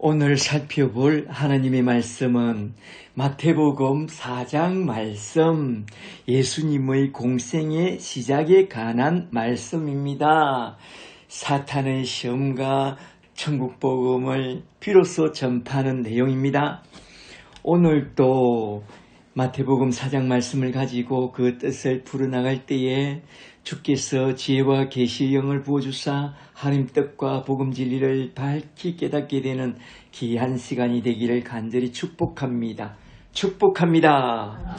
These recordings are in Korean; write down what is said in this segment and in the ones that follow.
오늘 살펴볼 하나님의 말씀은 마태복음 4장 말씀, 예수님의 공생의 시작에 관한 말씀입니다. 사탄의 시험과 천국복음을 비로소 전파하는 내용입니다. 오늘도 마태복음 4장 말씀을 가지고 그 뜻을 풀어나갈 때에 주께서 지혜와 계시의 영을 부어주사 하나님 뜻과 복음 진리를 밝히 깨닫게 되는 귀한 시간이 되기를 간절히 축복합니다. 축복합니다.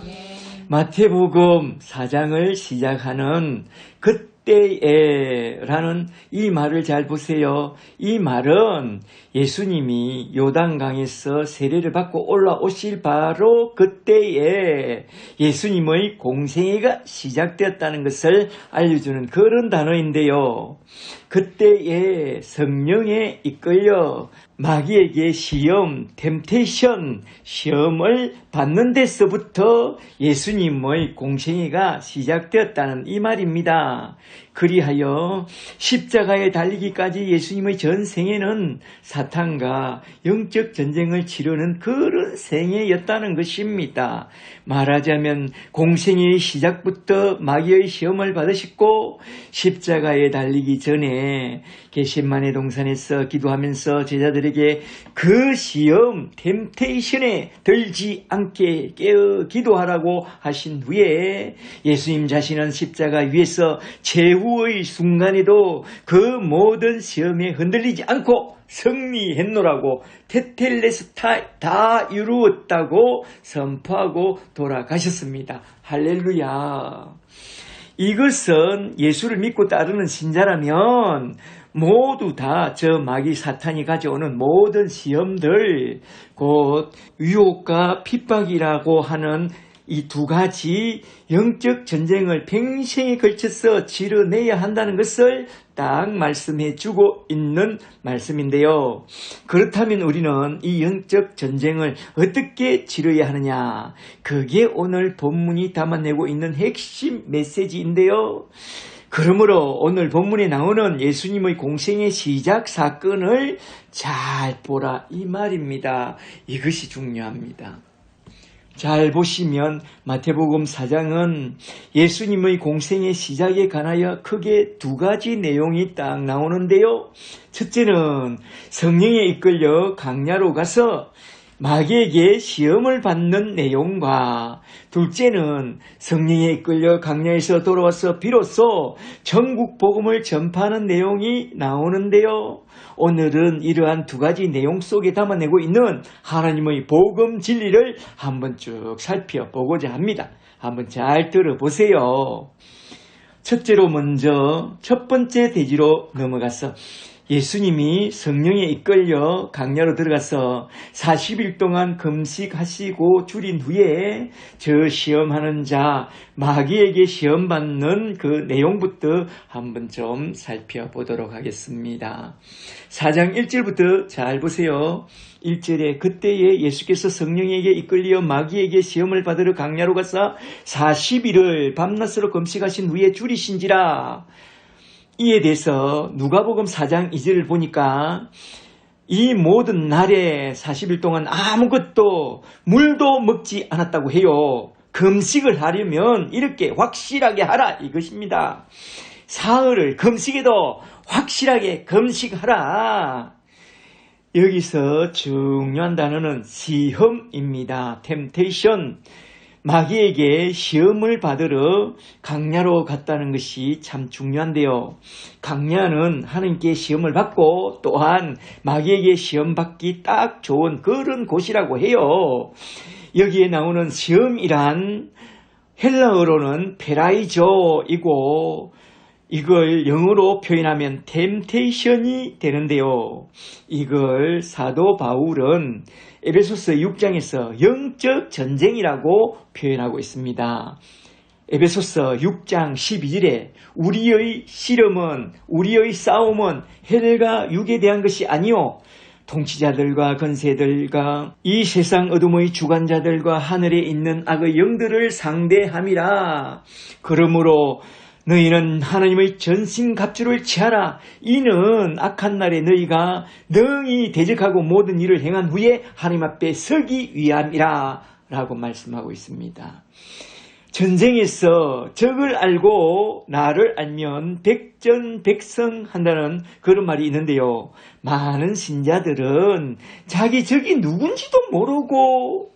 마태복음 4장을 시작하는 그때에 라는 이 말을 잘 보세요. 이 말은 예수님이 요단강에서 세례를 받고 올라오실 바로 그때에 예수님의 공생애가 시작되었다는 것을 알려주는 그런 단어인데요. 그때에 성령에 이끌려 마귀에게 시험, 템테이션, 시험을 받는 데서부터 예수님의 공생애가 시작되었다는 이 말입니다. 그리하여 십자가에 달리기까지 예수님의 전 생애는 사탄과 영적 전쟁을 치르는 그런 생애였다는 것입니다. 말하자면 공생애의 시작부터 마귀의 시험을 받으셨고 십자가에 달리기 전에 겟세마네 동산에서 기도하면서 제자들에게 그 시험, 템테이션에 들지 않게 깨어 기도하라고 하신 후에 예수님 자신은 십자가 위에서 최후의 순간에도 그 모든 시험에 흔들리지 않고 승리했노라고 테텔레스타이 다 이루었다고 선포하고 돌아가셨습니다. 할렐루야. 이것은 예수를 믿고 따르는 신자라면 모두 다 저 마귀 사탄이 가져오는 모든 시험들, 곧 유혹과 핍박이라고 하는 이 두 가지 영적 전쟁을 평생에 걸쳐서 치러내야 한다는 것을 딱 말씀해 주고 있는 말씀인데요. 그렇다면 우리는 이 영적 전쟁을 어떻게 치러야 하느냐? 그게 오늘 본문이 담아내고 있는 핵심 메시지인데요. 그러므로 오늘 본문에 나오는 예수님의 공생의 시작 사건을 잘 보라 이 말입니다. 이것이 중요합니다. 잘 보시면 마태복음 4장은 예수님의 공생의 시작에 관하여 크게 두 가지 내용이 딱 나오는데요. 첫째는 성령에 이끌려 광야로 가서 마귀에게 시험을 받는 내용과 둘째는 성령에 이끌려 광야에서 돌아와서 비로소 천국 복음을 전파하는 내용이 나오는데요. 오늘은 이러한 두 가지 내용 속에 담아내고 있는 하나님의 복음 진리를 한번 쭉 살펴보고자 합니다. 한번 잘 들어보세요. 첫째로 먼저 첫 번째 대지로 넘어가서 예수님이 성령에 이끌려 광야로 들어가서 40일 동안 금식하시고 줄인 후에 저 시험하는 자 마귀에게 시험받는 그 내용부터 한번 좀 살펴보도록 하겠습니다. 4장 1절부터 잘 보세요. 1절에 그때에 예수께서 성령에게 이끌려 마귀에게 시험을 받으러 광야로 가서 40일을 밤낮으로 금식하신 후에 줄이신지라. 이에 대해서 누가복음 4장 2절을 보니까 이 모든 날에 40일 동안 아무것도 물도 먹지 않았다고 해요. 금식을 하려면 이렇게 확실하게 하라 이것입니다. 사흘을 금식해도 확실하게 금식하라. 여기서 중요한 단어는 시험입니다. 템테이션. 마귀에게 시험을 받으러 광야로 갔다는 것이 참 중요한데요. 광야는 하나님께 시험을 받고 또한 마귀에게 시험받기 딱 좋은 그런 곳이라고 해요. 여기에 나오는 시험이란 헬라어로는 페라이조이고 이걸 영어로 표현하면 템테이션이 되는데요. 이걸 사도 바울은 에베소서 6장에서 영적 전쟁이라고 표현하고 있습니다. 에베소서 6장 12절에 우리의 시험은 우리의 싸움은 혈과 육에 대한 것이 아니요 통치자들과 권세들과 이 세상 어둠의 주관자들과 하늘에 있는 악의 영들을 상대함이라. 그러므로 너희는 하나님의 전신갑주를 취하라. 이는 악한 날에 너희가 능히 대적하고 모든 일을 행한 후에 하나님 앞에 서기 위함이라 라고 말씀하고 있습니다. 전쟁에서 적을 알고 나를 알면 백전백승한다는 그런 말이 있는데요. 많은 신자들은 자기 적이 누군지도 모르고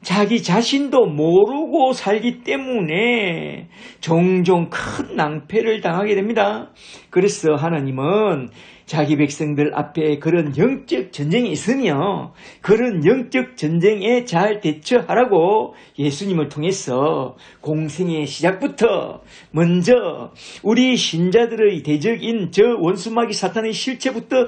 자기 자신도 모르고 살기 때문에 종종 큰 낭패를 당하게 됩니다. 그래서 하나님은 자기 백성들 앞에 그런 영적 전쟁이 있으며 그런 영적 전쟁에 잘 대처하라고 예수님을 통해서 공생의 시작부터 먼저 우리 신자들의 대적인 저 원수마귀 사탄의 실체부터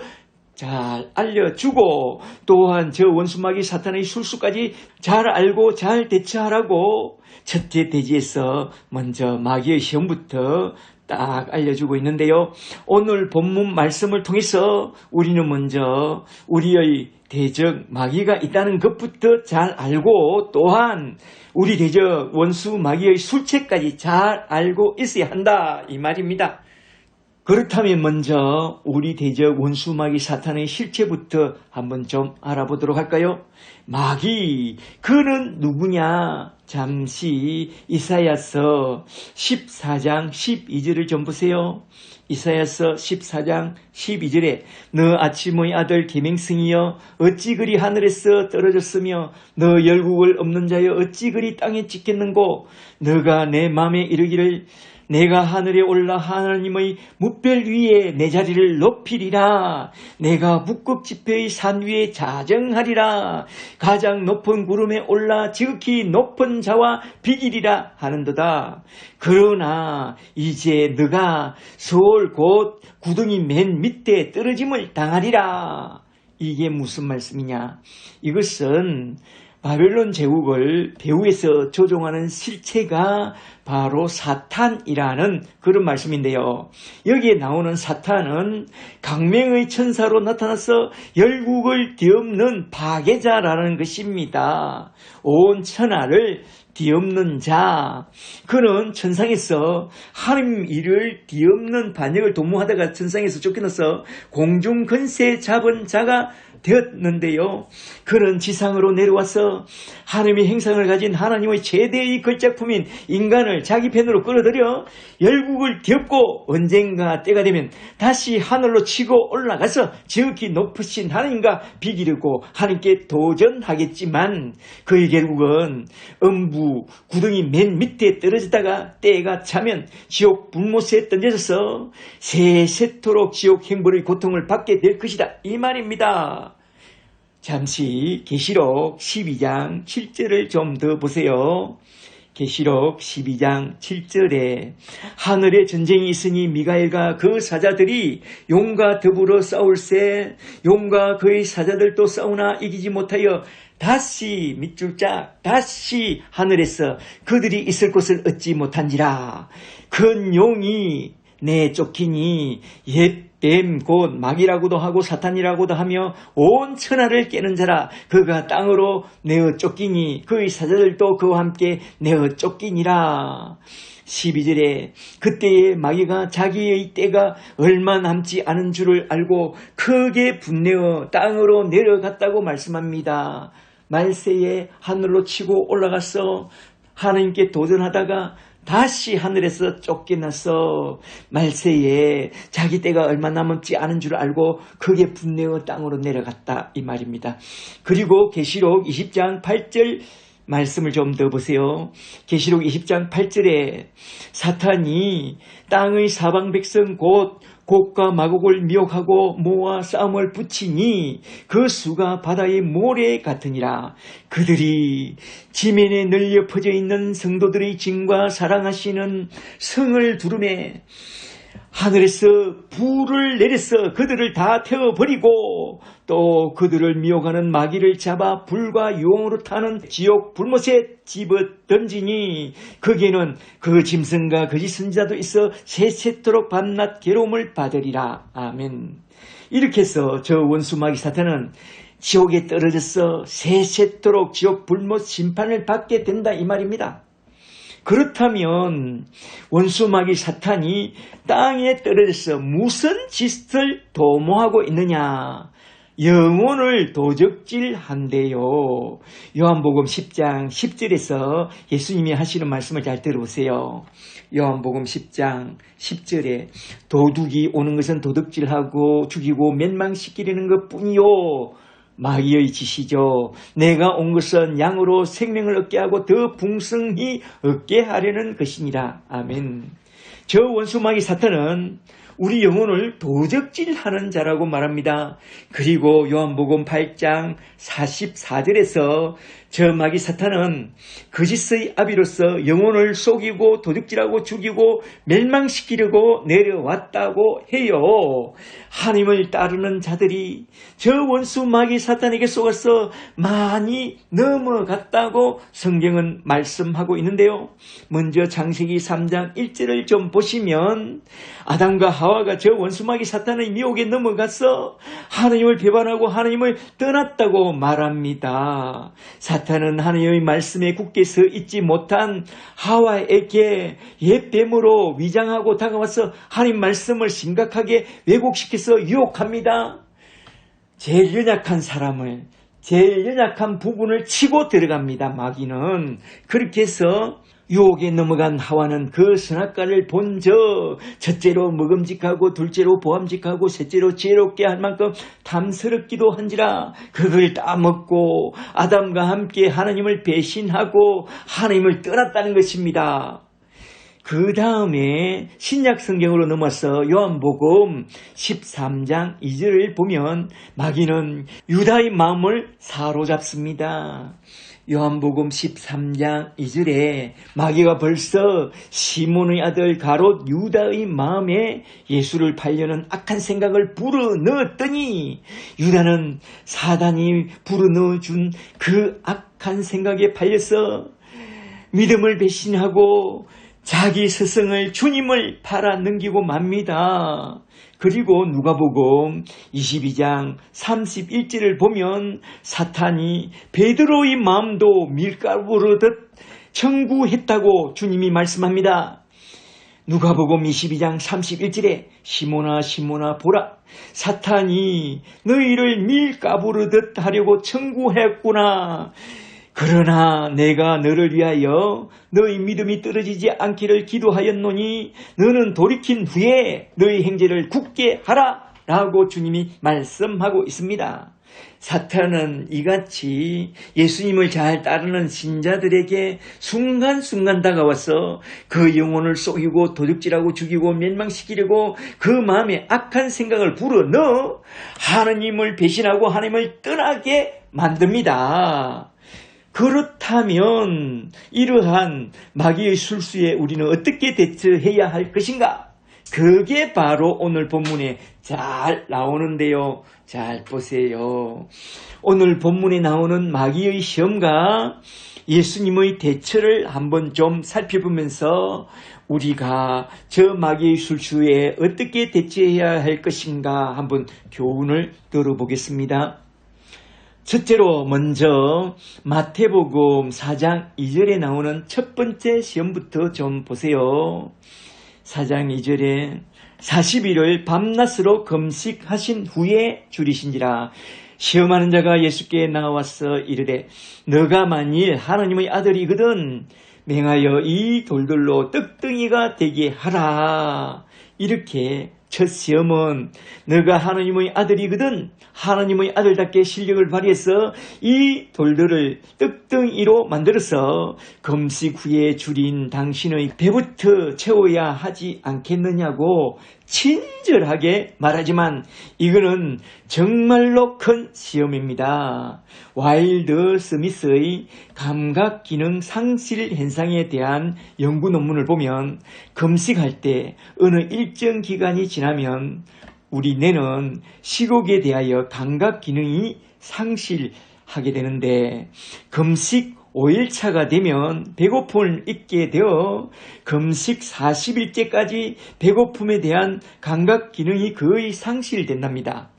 잘 알려주고 또한 저 원수마귀 사탄의 술수까지 잘 알고 잘 대처하라고 첫째 대지에서 먼저 마귀의 시험부터 딱 알려주고 있는데요. 오늘 본문 말씀을 통해서 우리는 먼저 우리의 대적 마귀가 있다는 것부터 잘 알고 또한 우리 대적 원수 마귀의 술체까지 잘 알고 있어야 한다 이 말입니다. 그렇다면 먼저 우리 대적 원수 마귀 사탄의 실체부터 한번 좀 알아보도록 할까요? 마귀, 그는 누구냐? 잠시 이사야서 14장 12절을 좀 보세요. 이사야서 14장 12절에 너 아침의 아들 계명성이여 어찌 그리 하늘에서 떨어졌으며 너 열국을 없는 자여 어찌 그리 땅에 찍혔는고 너가 내 마음에 이르기를 내가 하늘에 올라 하나님의 뭇별 위에 내 자리를 높이리라. 내가 북극 지폐의 산 위에 자정하리라. 가장 높은 구름에 올라 지극히 높은 자와 비기리라 하는도다. 그러나 이제 너가 서울 곧 구덩이 맨 밑에 떨어짐을 당하리라. 이게 무슨 말씀이냐? 이것은 바벨론 제국을 배후에서 조종하는 실체가 바로 사탄이라는 그런 말씀인데요. 여기에 나오는 사탄은 강맹의 천사로 나타나서 열국을 뒤엎는 파괴자라는 것입니다. 온 천하를 뒤엎는 자, 그는 천상에서 하나님 일을 뒤엎는 반역을 도모하다가 천상에서 쫓겨나서 공중 권세 잡은 자가 되었는데요. 그는 지상으로 내려와서 하나님의 행상을 가진 하나님의 최대의 걸작품인 인간을 자기 편으로 끌어들여 열국을 뒤엎고 언젠가 때가 되면 다시 하늘로 치고 올라가서 지극히 높으신 하나님과 비기려고 하나님께 도전하겠지만 그의 결국은 음부 구덩이 맨 밑에 떨어지다가 때가 차면 지옥 불못에 던져져서 세세토록 지옥 행벌의 고통을 받게 될 것이다 이 말입니다. 잠시 계시록 12장 7절을 좀 더 보세요. 계시록 12장 7절에 하늘에 전쟁이 있으니 미가엘과 그 사자들이 용과 더불어 싸울세 용과 그의 사자들도 싸우나 이기지 못하여 다시 밑줄짝 다시 하늘에서 그들이 있을 곳을 얻지 못한지라. 큰 용이 내쫓기니 옛 뱀 곧 마귀라고도 하고 사탄이라고도 하며 온 천하를 깨는 자라. 그가 땅으로 내어 쫓기니 그의 사자들도 그와 함께 내어 쫓기니라. 12절에 그때에 마귀가 자기의 때가 얼마 남지 않은 줄을 알고 크게 분내어 땅으로 내려갔다고 말씀합니다. 말세에 하늘로 치고 올라가서 하나님께 도전하다가 다시 하늘에서 쫓겨나서 말세에 자기 때가 얼마 남지 않은 줄 알고 크게 분내어 땅으로 내려갔다 이 말입니다. 그리고 계시록 20장 8절 말씀을 좀 더 보세요. 계시록 20장 8절에 사탄이 땅의 사방 백성 곧 곡과 마곡을 미혹하고 모아 싸움을 붙이니 그 수가 바다의 모래 같으니라. 그들이 지면에 널려 퍼져 있는 성도들의 짐과 사랑하시는 성을 두르매 하늘에서 불을 내려서 그들을 다 태워버리고 또 그들을 미혹하는 마귀를 잡아 불과 유황으로 타는 지옥 불못에 집어 던지니 거기에는 그 짐승과 거짓 선지자도 있어 세세토록 밤낮 괴로움을 받으리라. 아멘. 이렇게 해서 저 원수 마귀 사탄은 지옥에 떨어져서 세세토록 지옥 불못 심판을 받게 된다 이 말입니다. 그렇다면 원수 마귀 사탄이 땅에 떨어져서 무슨 짓을 도모하고 있느냐? 영혼을 도적질한대요. 요한복음 10장 10절에서 예수님이 하시는 말씀을 잘 들어보세요. 요한복음 10장 10절에 도둑이 오는 것은 도둑질하고 죽이고 멸망시키려는 것뿐이요 마귀의 짓이죠. 내가 온 것은 양으로 생명을 얻게 하고 더 풍성히 얻게 하려는 것이니라. 아멘. 저 원수 마귀 사탄은 우리 영혼을 도적질하는 자라고 말합니다. 그리고 요한복음 8장 44절에서 저 마귀 사탄은 거짓의 아비로서 영혼을 속이고 도둑질하고 죽이고 멸망시키려고 내려왔다고 해요. 하나님을 따르는 자들이 저 원수 마귀 사탄에게 속아서 많이 넘어갔다고 성경은 말씀하고 있는데요. 먼저 창세기 3장 1절을 좀 보시면 아담과 하와가 저 원수 마귀 사탄의 미혹에 넘어가서 하나님을 배반하고 하나님을 떠났다고 말합니다. 사탄은 하나님의 말씀에 굳게 서 있지 못한 하와에게 옛 뱀으로 위장하고 다가와서 하나님 말씀을 심각하게 왜곡시켜서 유혹합니다. 제일 연약한 사람을, 제일 연약한 부분을 치고 들어갑니다. 마귀는. 그렇게 해서 유혹에 넘어간 하와는 그 선악과를 본 첫째로 먹음직하고 둘째로 보암직하고 셋째로 지혜롭게 할 만큼 탐스럽기도 한지라 그걸 따먹고 아담과 함께 하나님을 배신하고 하나님을 떠났다는 것입니다. 그 다음에 신약 성경으로 넘어서 요한복음 13장 2절을 보면 마귀는 유다의 마음을 사로잡습니다. 요한복음 13장 2절에 마귀가 벌써 시몬의 아들 가롯 유다의 마음에 예수를 팔려는 악한 생각을 불어넣었더니 유다는 사단이 불어넣어준 그 악한 생각에 팔려서 믿음을 배신하고 자기 스승을 주님을 팔아넘기고 맙니다. 그리고 누가복음 22장 31절을 보면 사탄이 베드로의 마음도 밀가루르듯 청구했다고 주님이 말씀합니다. 누가복음 22장 31절에 시몬아 시몬아 보라 사탄이 너희를 밀가루르듯 하려고 청구했구나. 그러나 내가 너를 위하여 너희 믿음이 떨어지지 않기를 기도하였노니 너는 돌이킨 후에 너희 행제를 굳게 하라 라고 주님이 말씀하고 있습니다. 사탄은 이같이 예수님을 잘 따르는 신자들에게 순간순간 다가와서 그 영혼을 속이고 도둑질하고 죽이고 멸망시키려고 그 마음에 악한 생각을 불어넣어 하나님을 배신하고 하나님을 떠나게 만듭니다. 그렇다면 이러한 마귀의 술수에 우리는 어떻게 대처해야 할 것인가? 그게 바로 오늘 본문에 잘 나오는데요. 잘 보세요. 오늘 본문에 나오는 마귀의 시험과 예수님의 대처를 한번 좀 살펴보면서 우리가 저 마귀의 술수에 어떻게 대처해야 할 것인가 한번 교훈을 들어보겠습니다. 첫째로 먼저 마태복음 4장 2절에 나오는 첫 번째 시험부터 좀 보세요. 4장 2절에 40일을 밤낮으로 금식하신 후에 줄이신지라 시험하는 자가 예수께 나와서 이르되 너가 만일 하나님의 아들이거든 맹하여 이 돌들로 떡덩이가 되게 하라. 이렇게 첫 시험은 너가 하나님의 아들이거든 하나님의 아들답게 실력을 발휘해서 이 돌들을 떡덩이로 만들어서 금식 후에 줄인 당신의 배부터 채워야 하지 않겠느냐고 친절하게 말하지만 이거는 정말로 큰 시험입니다. 와일드 스미스의 감각기능 상실 현상에 대한 연구 논문을 보면 금식할 때 어느 일정 기간이 지나면 우리 뇌는 식욕에 대하여 감각기능이 상실하게 되는데 금식 5일차가 되면 배고픔을 잊게 되어 금식 40일째까지 배고픔에 대한 감각 기능이 거의 상실된답니다.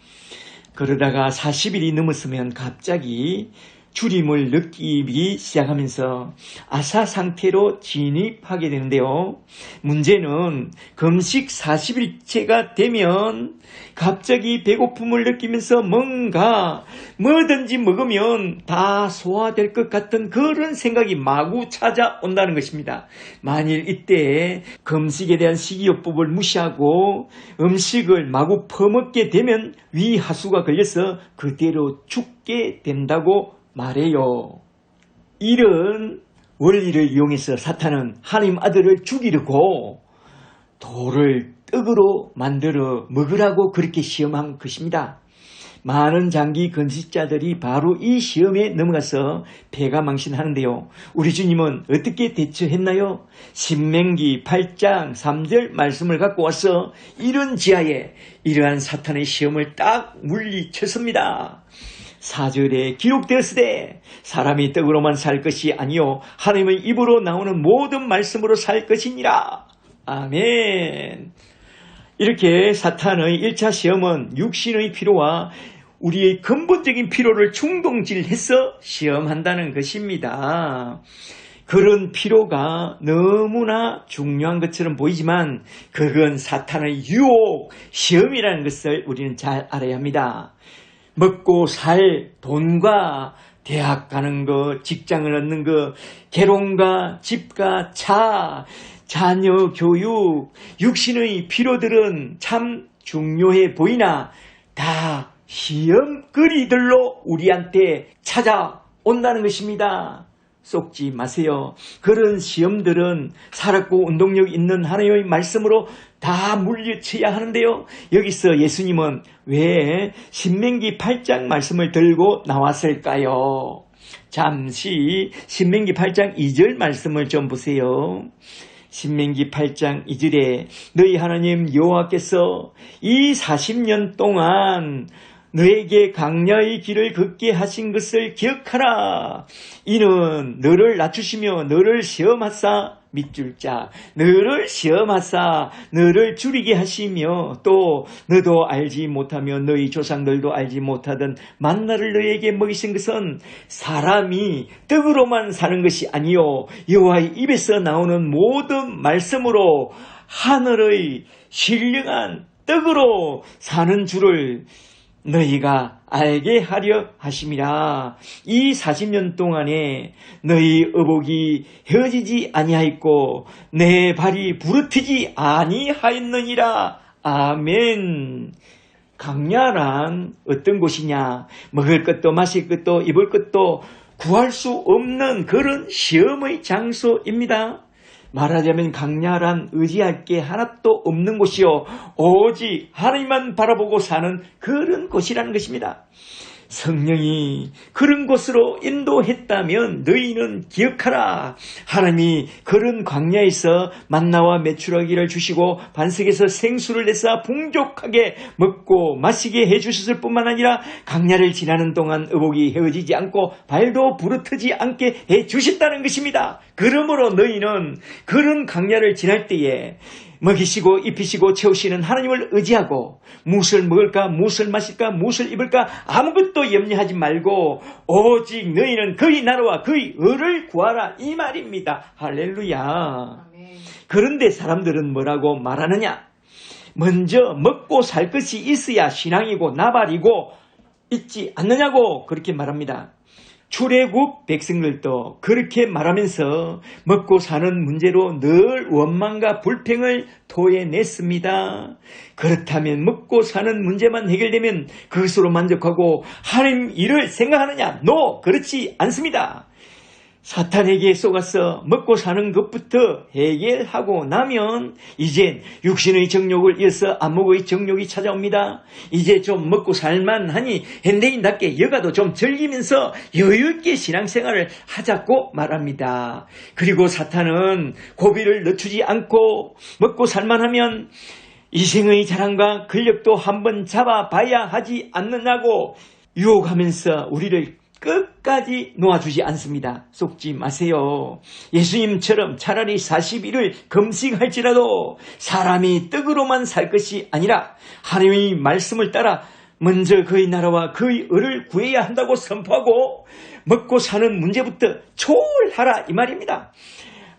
그러다가 40일이 넘었으면 갑자기 주림을 느끼기 시작하면서 아사 상태로 진입하게 되는데요. 문제는 금식 40일째가 되면 갑자기 배고픔을 느끼면서 뭔가 뭐든지 먹으면 다 소화될 것 같은 그런 생각이 마구 찾아온다는 것입니다. 만일 이때 금식에 대한 식이요법을 무시하고 음식을 마구 퍼먹게 되면 위하수가 걸려서 그대로 죽게 된다고 말해요. 이런 원리를 이용해서 사탄은 하나님 아들을 죽이려고 돌을 떡으로 만들어 먹으라고 그렇게 시험한 것입니다. 많은 장기 건식자들이 바로 이 시험에 넘어가서 배가 망신하는데요. 우리 주님은 어떻게 대처했나요? 신명기 8장 3절 말씀을 갖고 와서 이런 지하에 이러한 사탄의 시험을 딱 물리쳤습니다. 4절에 기록되었으되 사람이 떡으로만 살 것이 아니요 하나님의 입으로 나오는 모든 말씀으로 살 것이니라. 아멘. 이렇게 사탄의 1차 시험은 육신의 피로와 우리의 근본적인 피로를 충동질해서 시험한다는 것입니다. 그런 피로가 너무나 중요한 것처럼 보이지만 그건 사탄의 유혹, 시험이라는 것을 우리는 잘 알아야 합니다. 먹고 살 돈과 대학 가는 거, 직장을 얻는 거, 결혼과 집과 차, 자녀 교육, 육신의 필요들은 참 중요해 보이나 다 시험거리들로 우리한테 찾아온다는 것입니다. 속지 마세요. 그런 시험들은 살았고 운동력 있는 하나님의 말씀으로 다 물리쳐야 하는데요. 여기서 예수님은 왜 신명기 8장 말씀을 들고 나왔을까요? 잠시 신명기 8장 2절 말씀을 좀 보세요. 신명기 8장 2절에 너희 하나님 여호와께서 이 40년 동안 너에게 강야의 길을 걷게 하신 것을 기억하라. 이는 너를 낮추시며 너를 시험하사 밑줄 자, 너를 시험하사 너를 줄이게 하시며 또 너도 알지 못하며 너희 조상들도 알지 못하던 만나를 너에게 먹이신 것은 사람이 떡으로만 사는 것이 아니요 여호와의 입에서 나오는 모든 말씀으로 하늘의 신령한 떡으로 사는 줄을 너희가 알게 하려 하심이라. 이 40년 동안에 너희 의복이 헤어지지 아니하였고 내 발이 부르트지 아니하였느니라. 아멘. 강야란 어떤 곳이냐? 먹을 것도 마실 것도 입을 것도 구할 수 없는 그런 시험의 장소입니다. 말하자면 강야란 의지할 게 하나도 없는 곳이요 오직 하나님만 바라보고 사는 그런 곳이라는 것입니다. 성령이 그런 곳으로 인도했다면 너희는 기억하라. 하나님이 그런 광야에서 만나와 메추라기를 주시고 반석에서 생수를 내사 풍족하게 먹고 마시게 해주셨을 뿐만 아니라 강야를 지나는 동안 의복이 헤어지지 않고 발도 부르트지 않게 해주셨다는 것입니다. 그러므로 너희는 그런 강야를 지날 때에 먹이시고 입히시고 채우시는 하나님을 의지하고 무엇을 먹을까 무엇을 마실까 무엇을 입을까 아무것도 염려하지 말고 오직 너희는 그의 나라와 그의 의를 구하라 이 말입니다. 할렐루야. 아멘. 그런데 사람들은 뭐라고 말하느냐? 먼저 먹고 살 것이 있어야 신앙이고 나발이고 있지 않느냐고 그렇게 말합니다. 출애굽 백성들도 그렇게 말하면서 먹고 사는 문제로 늘 원망과 불평을 토해냈습니다. 그렇다면 먹고 사는 문제만 해결되면 그것으로 만족하고 하나님 일을 생각하느냐? 그렇지 않습니다. 사탄에게 속아서 먹고 사는 것부터 해결하고 나면 이젠 육신의 정욕을 이어서 안목의 정욕이 찾아옵니다. 이제 좀 먹고 살만하니 현대인답게 여가도 좀 즐기면서 여유있게 신앙생활을 하자고 말합니다. 그리고 사탄은 고비를 늦추지 않고 먹고 살만하면 이생의 자랑과 근력도 한번 잡아봐야 하지 않느냐고 유혹하면서 우리를 끝까지 놓아주지 않습니다. 속지 마세요. 예수님처럼 차라리 40일을 금식할지라도 사람이 떡으로만 살 것이 아니라 하나님의 말씀을 따라 먼저 그의 나라와 그의 의를 구해야 한다고 선포하고 먹고 사는 문제부터 초월하라 이 말입니다.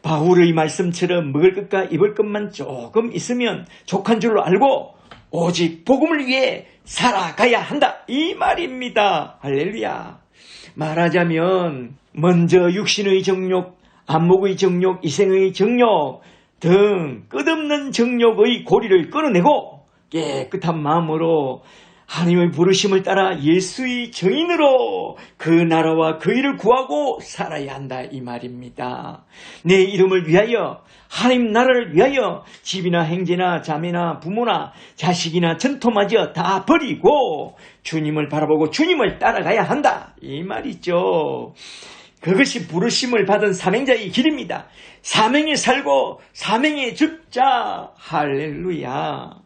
바울의 말씀처럼 먹을 것과 입을 것만 조금 있으면 족한 줄로 알고 오직 복음을 위해 살아가야 한다 이 말입니다. 할렐루야. 말하자면 먼저 육신의 정욕, 안목의 정욕, 이생의 정욕 등 끝없는 정욕의 고리를 끊어내고 깨끗한 마음으로 하나님의 부르심을 따라 예수의 증인으로 그 나라와 그 일을 구하고 살아야 한다 이 말입니다. 내 이름을 위하여, 하나님 나라를 위하여 집이나 형제나 자매나 부모나 자식이나 전토마저 다 버리고 주님을 바라보고 주님을 따라가야 한다 이 말이죠. 그것이 부르심을 받은 사명자의 길입니다. 사명에 살고 사명에 죽자. 할렐루야.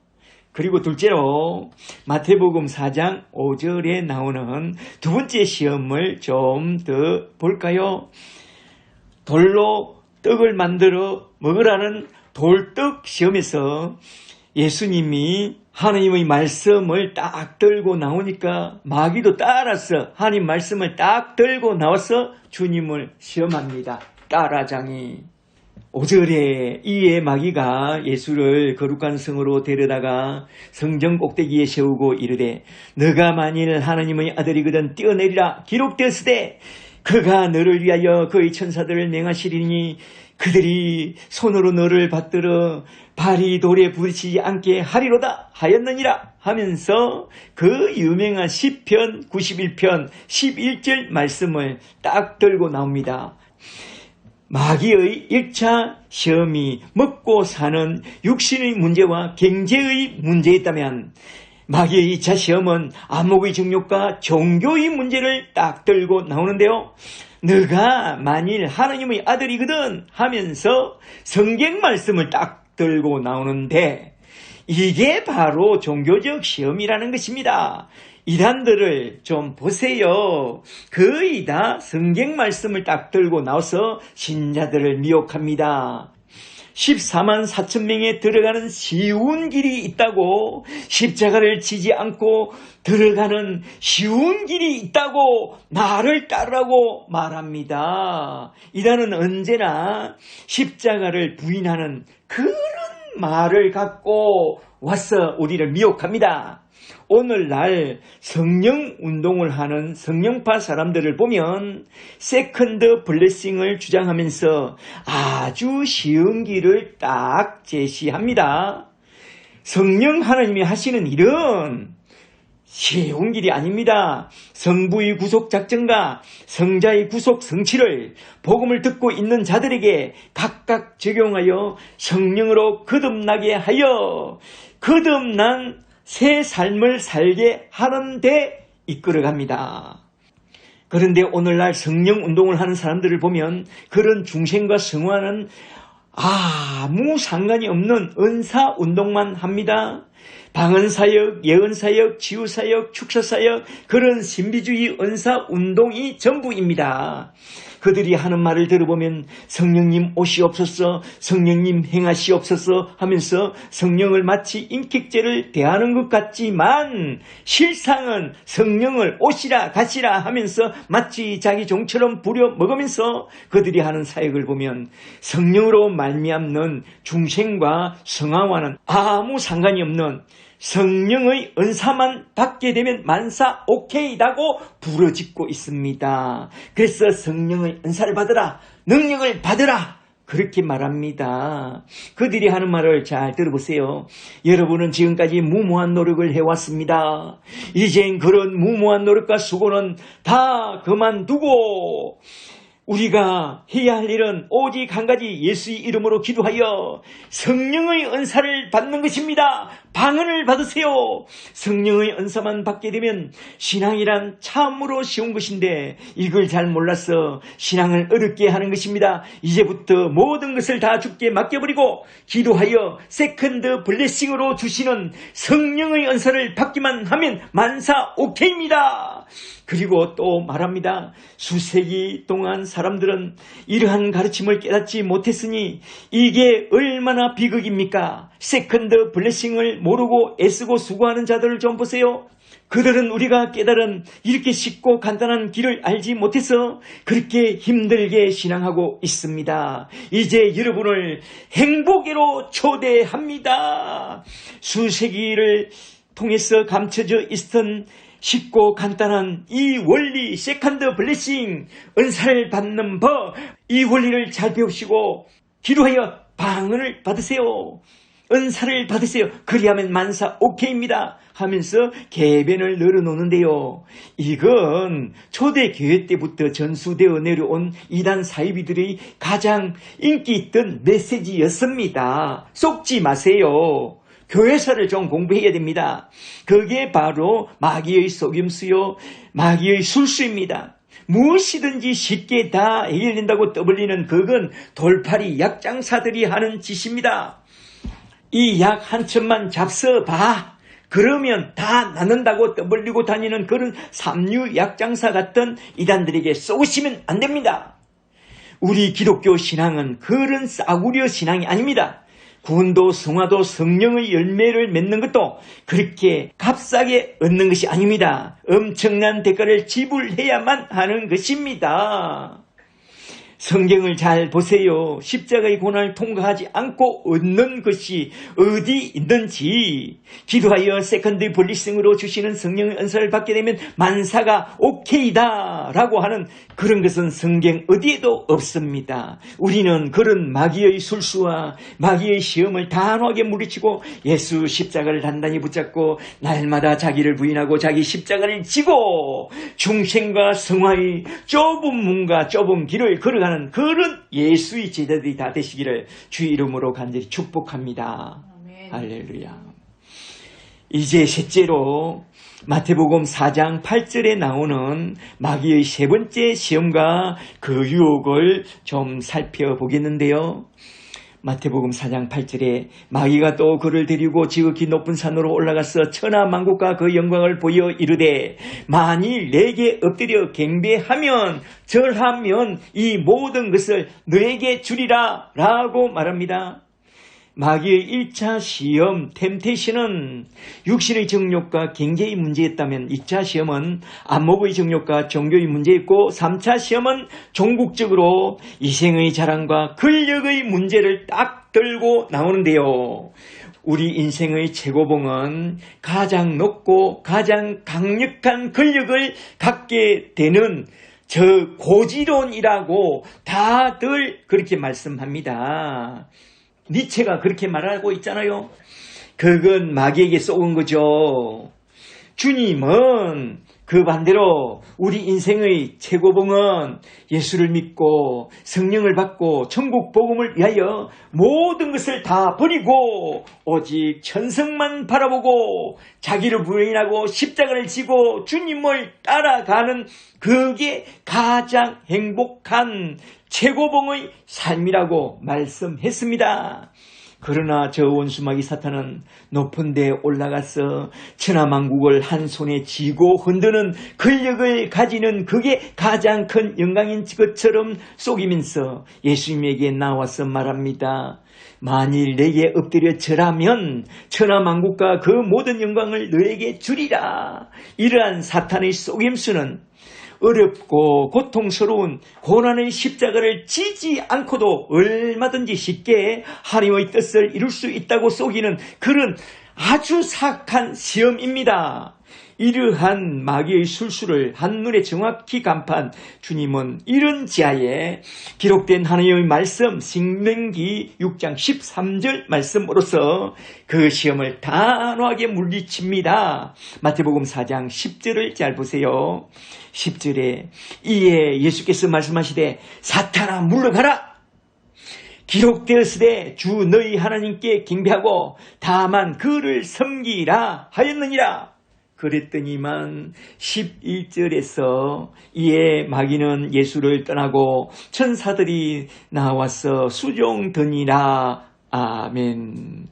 그리고 둘째로 마태복음 4장 5절에 나오는 두 번째 시험을 좀 더 볼까요? 돌로 떡을 만들어 먹으라는 돌떡 시험에서 예수님이 하나님의 말씀을 딱 들고 나오니까 마귀도 따라서 하나님 말씀을 딱 들고 나와서 주님을 시험합니다. 따라장이. 5절에 이에 마귀가 예수를 거룩한 성으로 데려다가 성전 꼭대기에 세우고 이르되 너가 만일 하나님의 아들이거든 뛰어내리라 기록되었으되 그가 너를 위하여 그의 천사들을 맹하시리니 그들이 손으로 너를 받들어 발이 돌에 부딪히지 않게 하리로다 하였느니라 하면서 그 유명한 시편 91편 11절 말씀을 딱 들고 나옵니다. 마귀의 1차 시험이 먹고 사는 육신의 문제와 경제의 문제였다면 마귀의 2차 시험은 안목의 정욕과 종교의 문제를 딱 들고 나오는데요. 너가 만일 하나님의 아들이거든 하면서 성경 말씀을 딱 들고 나오는데 이게 바로 종교적 시험이라는 것입니다. 이단들을 좀 보세요. 거의 다 성경 말씀을 딱 들고 나와서 신자들을 미혹합니다. 14만 4천 명에 들어가는 쉬운 길이 있다고, 십자가를 지지 않고 들어가는 쉬운 길이 있다고 나를 따르라고 말합니다. 이단은 언제나 십자가를 부인하는 그런 말을 갖고 와서 우리를 미혹합니다. 오늘날 성령 운동을 하는 성령파 사람들을 보면 세컨드 블레싱을 주장하면서 아주 쉬운 길을 딱 제시합니다. 성령 하나님이 하시는 일은 쉬운 길이 아닙니다. 성부의 구속 작전과 성자의 구속 성취를 복음을 듣고 있는 자들에게 각각 적용하여 성령으로 거듭나게 하여 거듭난 새 삶을 살게 하는 데 이끌어갑니다. 그런데 오늘날 성령 운동을 하는 사람들을 보면 그런 중생과 성화는 아무 상관이 없는 은사 운동만 합니다. 방언사역, 예언사역, 치유사역, 축사사역 그런 신비주의 은사 운동이 전부입니다. 그들이 하는 말을 들어보면 성령님 오시옵소서, 성령님 행하시옵소서 하면서 성령을 마치 인격제를 대하는 것 같지만 실상은 성령을 오시라 가시라 하면서 마치 자기 종처럼 부려먹으면서 그들이 하는 사역을 보면 성령으로 말미암는 중생과 성화와는 아무 상관이 없는 성령의 은사만 받게 되면 만사 오케이라고 부르짖고 있습니다. 그래서 성령의 은사를 받으라, 능력을 받으라 그렇게 말합니다. 그들이 하는 말을 잘 들어보세요. 여러분은 지금까지 무모한 노력을 해왔습니다. 이젠 그런 무모한 노력과 수고는 다 그만두고 우리가 해야 할 일은 오직 한 가지 예수의 이름으로 기도하여 성령의 은사를 받는 것입니다. 방언을 받으세요. 성령의 은사만 받게 되면 신앙이란 참으로 쉬운 것인데 이걸 잘 몰라서 신앙을 어렵게 하는 것입니다. 이제부터 모든 것을 다 주께 맡겨버리고 기도하여 세컨드 블레싱으로 주시는 성령의 은사를 받기만 하면 만사 오케이입니다. 그리고 또 말합니다. 수세기 동안 사람들은 이러한 가르침을 깨닫지 못했으니 이게 얼마나 비극입니까? 세컨드 블레싱을 모르고 애쓰고 수고하는 자들을 좀 보세요. 그들은 우리가 깨달은 이렇게 쉽고 간단한 길을 알지 못해서 그렇게 힘들게 신앙하고 있습니다. 이제 여러분을 행복으로 초대합니다. 수세기를 통해서 감춰져 있던 쉽고 간단한 이 원리, 세컨드 블레싱, 은사를 받는 법, 이 원리를 잘 배우시고 기도하여 방언을 받으세요. 은사를 받으세요. 그리하면 만사 오케이입니다 하면서 계변을 늘어놓는데요. 이건 초대교회 때부터 전수되어 내려온 이단 사이비들의 가장 인기 있던 메시지였습니다. 속지 마세요. 교회사를 좀 공부해야 됩니다. 그게 바로 마귀의 속임수요, 마귀의 술수입니다. 무엇이든지 쉽게 다 해결된다고 떠벌리는 그건 돌팔이 약장사들이 하는 짓입니다. 이 약 한 첩만 잡숴봐. 그러면 다 낫는다고 떠벌리고 다니는 그런 삼류 약장사 같은 이단들에게 쏘시면 안 됩니다. 우리 기독교 신앙은 그런 싸구려 신앙이 아닙니다. 구원도 성화도 성령의 열매를 맺는 것도 그렇게 값싸게 얻는 것이 아닙니다. 엄청난 대가를 지불해야만 하는 것입니다. 성경을 잘 보세요. 십자가의 고난을 통과하지 않고 얻는 것이 어디 있는지, 기도하여 세컨드 블리싱으로 주시는 성령의 은사를 받게 되면 만사가 오케이다 라고 하는 그런 것은 성경 어디에도 없습니다. 우리는 그런 마귀의 술수와 마귀의 시험을 단호하게 물리치고 예수 십자가를 단단히 붙잡고 날마다 자기를 부인하고 자기 십자가를 지고 중생과 성화의 좁은 문과 좁은 길을 걸어가는 그런 예수의 제자들이 다 되시기를 주의 이름으로 간절히 축복합니다. 아멘. 할렐루야. 이제 셋째로 마태복음 4장 8절에 나오는 마귀의 세 번째 시험과 그 유혹을 좀 살펴보겠는데요. 마태복음 4장 8절에 마귀가 또 그를 데리고 지극히 높은 산으로 올라가서 천하만국과 그 영광을 보여 이르되 만일 내게 엎드려 경배하면 절하면 이 모든 것을 너에게 주리라 라고 말합니다. 마귀의 1차 시험, 템테이션은 육신의 정욕과 경제의 문제였다면 2차 시험은 안목의 정욕과 종교의 문제였고 3차 시험은 종국적으로 이생의 자랑과 권력의 문제를 딱 들고 나오는데요. 우리 인생의 최고봉은 가장 높고 가장 강력한 권력을 갖게 되는 저 고지론이라고 다들 그렇게 말씀합니다. 니체가 그렇게 말하고 있잖아요. 그건 마귀에게 쏘은 거죠. 주님은 그 반대로 우리 인생의 최고봉은 예수를 믿고 성령을 받고 천국 복음을 위하여 모든 것을 다 버리고 오직 천성만 바라보고 자기를 부인하고 십자가를 지고 주님을 따라가는 그게 가장 행복한 최고봉의 삶이라고 말씀했습니다. 그러나 저 원수마귀 사탄은 높은 데 올라가서 천하만국을 한 손에 쥐고 흔드는 권력을 가지는 그게 가장 큰 영광인 것처럼 속이면서 예수님에게 나와서 말합니다. 만일 내게 엎드려 절하면 천하만국과 그 모든 영광을 너에게 주리라. 이러한 사탄의 속임수는 어렵고 고통스러운 고난의 십자가를 지지 않고도 얼마든지 쉽게 하나님의 뜻을 이룰 수 있다고 속이는 그런 아주 사악한 시험입니다. 이러한 마귀의 술수를 한눈에 정확히 간파한 주님은 이런 지하에 기록된 하나님의 말씀 신명기 6장 13절 말씀으로서 그 시험을 단호하게 물리칩니다. 마태복음 4장 10절을 잘 보세요. 10절에 이에 예수께서 말씀하시되 사탄아 물러가라. 기록되었으되 주 너희 하나님께 경배하고 다만 그를 섬기라 하였느니라. 그랬더니만 11절에서 이에 마귀는 예수를 떠나고 천사들이 나와서 수종드니라. 아멘.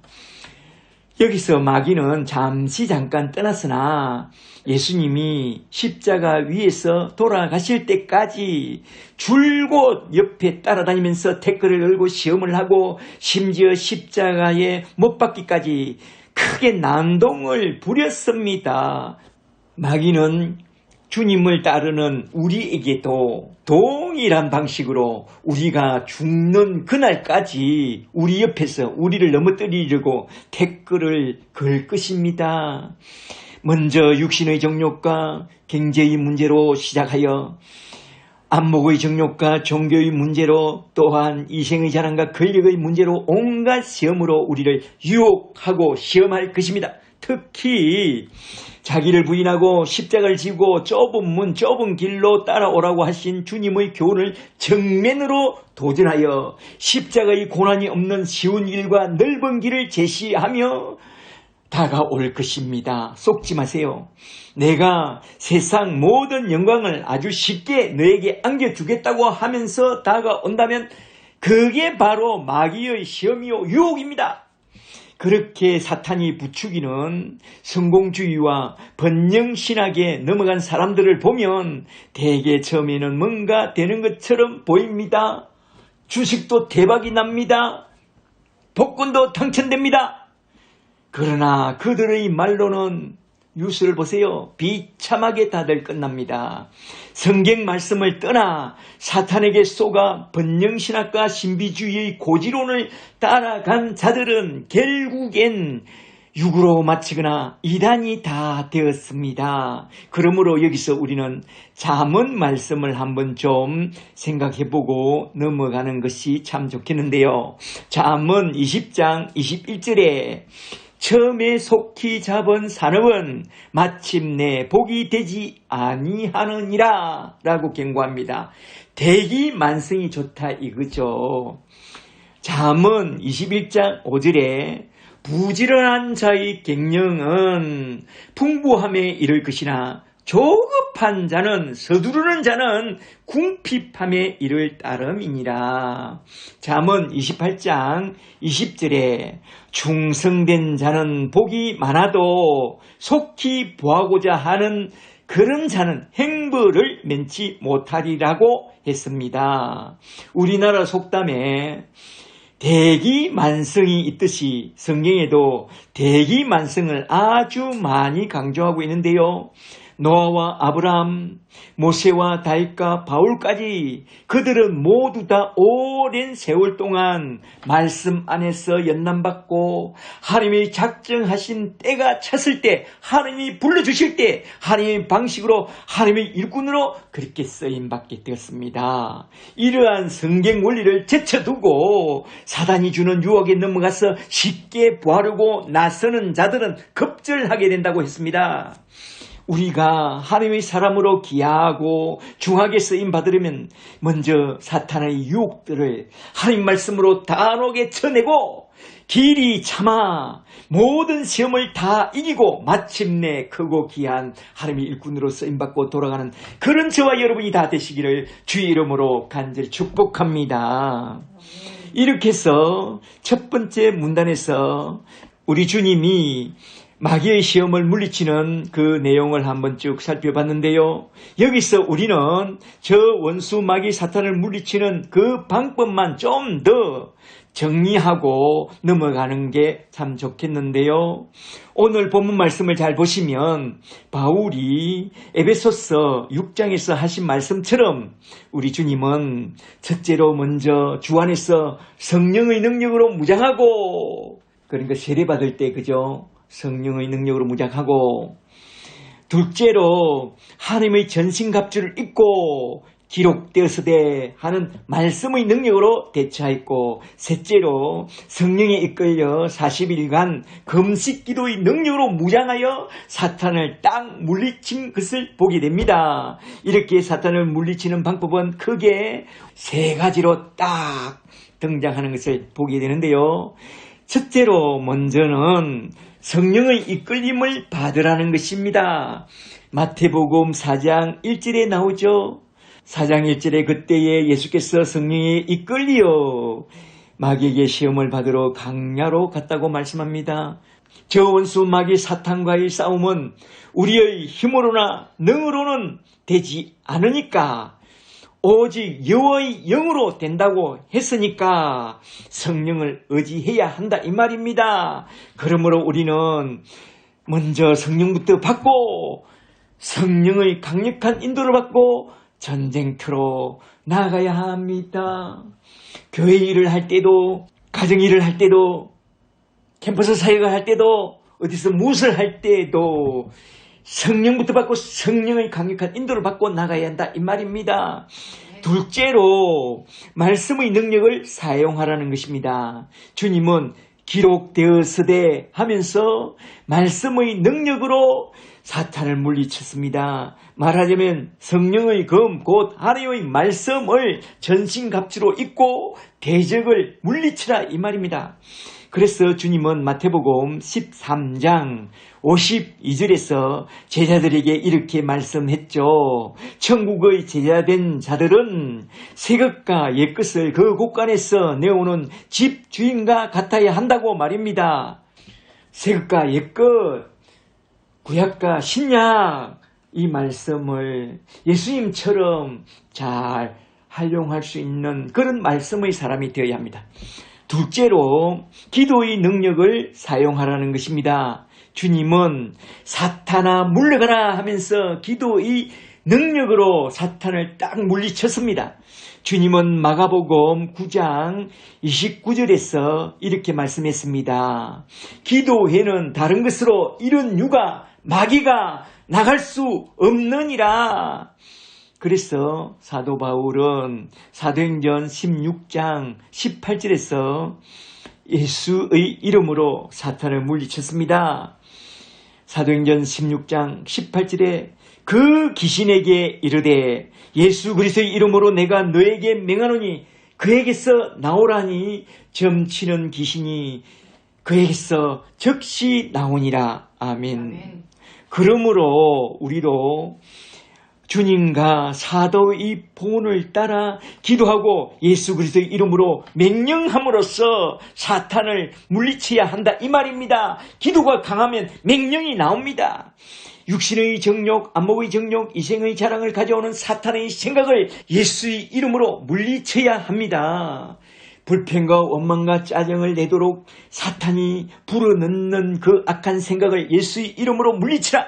여기서 마귀는 잠깐 떠났으나 예수님이 십자가 위에서 돌아가실 때까지 줄곧 옆에 따라다니면서 태클을 걸고 시험을 하고 심지어 십자가에 못 박기까지 크게 난동을 부렸습니다. 마귀는 주님을 따르는 우리에게도 동일한 방식으로 우리가 죽는 그날까지 우리 옆에서 우리를 넘어뜨리려고 태클을 걸 것입니다. 먼저 육신의 정욕과 경제의 문제로 시작하여 안목의 정욕과 종교의 문제로 또한 이생의 자랑과 권력의 문제로 온갖 시험으로 우리를 유혹하고 시험할 것입니다. 특히 자기를 부인하고 십자가를 지고 좁은 문 좁은 길로 따라오라고 하신 주님의 교훈을 정면으로 도전하여 십자가의 고난이 없는 쉬운 길과 넓은 길을 제시하며 다가올 것입니다. 속지 마세요. 내가 세상 모든 영광을 아주 쉽게 너에게 안겨주겠다고 하면서 다가온다면 그게 바로 마귀의 시험이요 유혹입니다. 그렇게 사탄이 부추기는 성공주의와 번영신학에 넘어간 사람들을 보면 대개 처음에는 뭔가 되는 것처럼 보입니다. 주식도 대박이 납니다. 복권도 당첨됩니다. 그러나 그들의 말로는 뉴스를 보세요. 비참하게 다들 끝납니다. 성경 말씀을 떠나 사탄에게 쏘가 번영신학과 신비주의의 고지론을 따라간 자들은 결국엔 육으로 마치거나 이단이 다 되었습니다. 그러므로 여기서 우리는 잠언 말씀을 한번 좀 생각해보고 넘어가는 것이 참 좋겠는데요. 잠언 20장 21절에 처음에 속히 잡은 산업은 마침내 복이 되지 아니하느니라 라고 경고합니다. 대기만성이 좋다 이거죠. 잠언 21장 5절에 부지런한 자의 갱령은 풍부함에 이를 것이나 조급한 자는 서두르는 자는 궁핍함에 이를 따름이니라. 잠언 28장 20절에 충성된 자는 복이 많아도 속히 보하고자 하는 그런 자는 행벌을 면치 못하리라고 했습니다. 우리나라 속담에 대기만성이 있듯이 성경에도 대기만성을 아주 많이 강조하고 있는데요. 노아와 아브라함, 모세와 다윗과 바울까지 그들은 모두 다 오랜 세월 동안 말씀 안에서 연단받고 하나님이 작정하신 때가 찼을 때 하나님이 불러주실 때 하나님의 방식으로 하나님의 일꾼으로 그렇게 쓰임받게 되었습니다. 이러한 성경 원리를 제쳐두고 사단이 주는 유혹에 넘어가서 쉽게 보하려고 나서는 자들은 급절하게 된다고 했습니다. 우리가 하나님의 사람으로 귀하고 중하게 쓰임받으려면 먼저 사탄의 유혹들을 하나님 말씀으로 단호하게 쳐내고 길이 참아 모든 시험을 다 이기고 마침내 크고 귀한 하나님의 일꾼으로 쓰임받고 돌아가는 그런 저와 여러분이 다 되시기를 주의 이름으로 간절히 축복합니다. 이렇게 해서 첫 번째 문단에서 우리 주님이 마귀의 시험을 물리치는 그 내용을 한번 쭉 살펴봤는데요. 여기서 우리는 저 원수 마귀 사탄을 물리치는 그 방법만 좀 더 정리하고 넘어가는 게 참 좋겠는데요. 오늘 본문 말씀을 잘 보시면 바울이 에베소서 6장에서 하신 말씀처럼 우리 주님은 첫째로 먼저 주 안에서 성령의 능력으로 무장하고 그러니까 세례받을 때 그죠? 성령의 능력으로 무장하고 둘째로 하나님의 전신갑주를 입고 기록되었으되 하는 말씀의 능력으로 대처하였고 셋째로 성령에 이끌려 40일간 금식기도의 능력으로 무장하여 사탄을 딱 물리친 것을 보게 됩니다. 이렇게 사탄을 물리치는 방법은 크게 세 가지로 딱 등장하는 것을 보게 되는데요. 첫째로 먼저는 성령의 이끌림을 받으라는 것입니다. 마태복음 4장 1절에 나오죠. 4장 1절에 그때에 예수께서 성령에 이끌리어 마귀에게 시험을 받으러 강야로 갔다고 말씀합니다. 저 원수 마귀 사탄과의 싸움은 우리의 힘으로나 능으로는 되지 않으니까 오직 여호와의 영으로 된다고 했으니까 성령을 의지해야 한다 이 말입니다. 그러므로 우리는 먼저 성령부터 받고 성령의 강력한 인도를 받고 전쟁터로 나가야 합니다. 교회 일을 할 때도, 가정 일을 할 때도, 캠퍼스 사역을 할 때도, 어디서 무엇을 할 때도 성령부터 받고 성령의 강력한 인도를 받고 나가야 한다 이 말입니다. 둘째로 말씀의 능력을 사용하라는 것입니다. 주님은 기록되었으되 하면서 말씀의 능력으로 사탄을 물리쳤습니다. 말하자면 성령의 검 곧 하나님의 말씀을 전신갑주로 입고 대적을 물리치라 이 말입니다. 그래서 주님은 마태복음 13장 52절에서 제자들에게 이렇게 말씀했죠. 천국의 제자된 자들은 새것과 옛것을 그 곳간에서 내오는 집 주인과 같아야 한다고 말입니다. 새것과 옛것, 구약과 신약 이 말씀을 예수님처럼 잘 활용할 수 있는 그런 말씀의 사람이 되어야 합니다. 둘째로 기도의 능력을 사용하라는 것입니다. 주님은 사탄아 물러가라 하면서 기도의 능력으로 사탄을 딱 물리쳤습니다. 주님은 마가복음 9장 29절에서 이렇게 말씀했습니다. 기도에는 다른 것으로 이런 유가 마귀가 나갈 수 없느니라. 그래서 사도 바울은 사도행전 16장 18절에서 예수의 이름으로 사탄을 물리쳤습니다. 사도행전 16장 18절에 그 귀신에게 이르되 예수 그리스도의 이름으로 내가 너에게 명하노니 그에게서 나오라니 점치는 귀신이 그에게서 즉시 나오니라. 아멘. 그러므로 우리도 주님과 사도의 본을 따라 기도하고 예수 그리스도의 이름으로 명령함으로써 사탄을 물리쳐야 한다 이 말입니다. 기도가 강하면 명령이 나옵니다. 육신의 정욕, 안목의 정욕, 이생의 자랑을 가져오는 사탄의 생각을 예수의 이름으로 물리쳐야 합니다. 불평과 원망과 짜증을 내도록 사탄이 불어넣는 그 악한 생각을 예수의 이름으로 물리치라.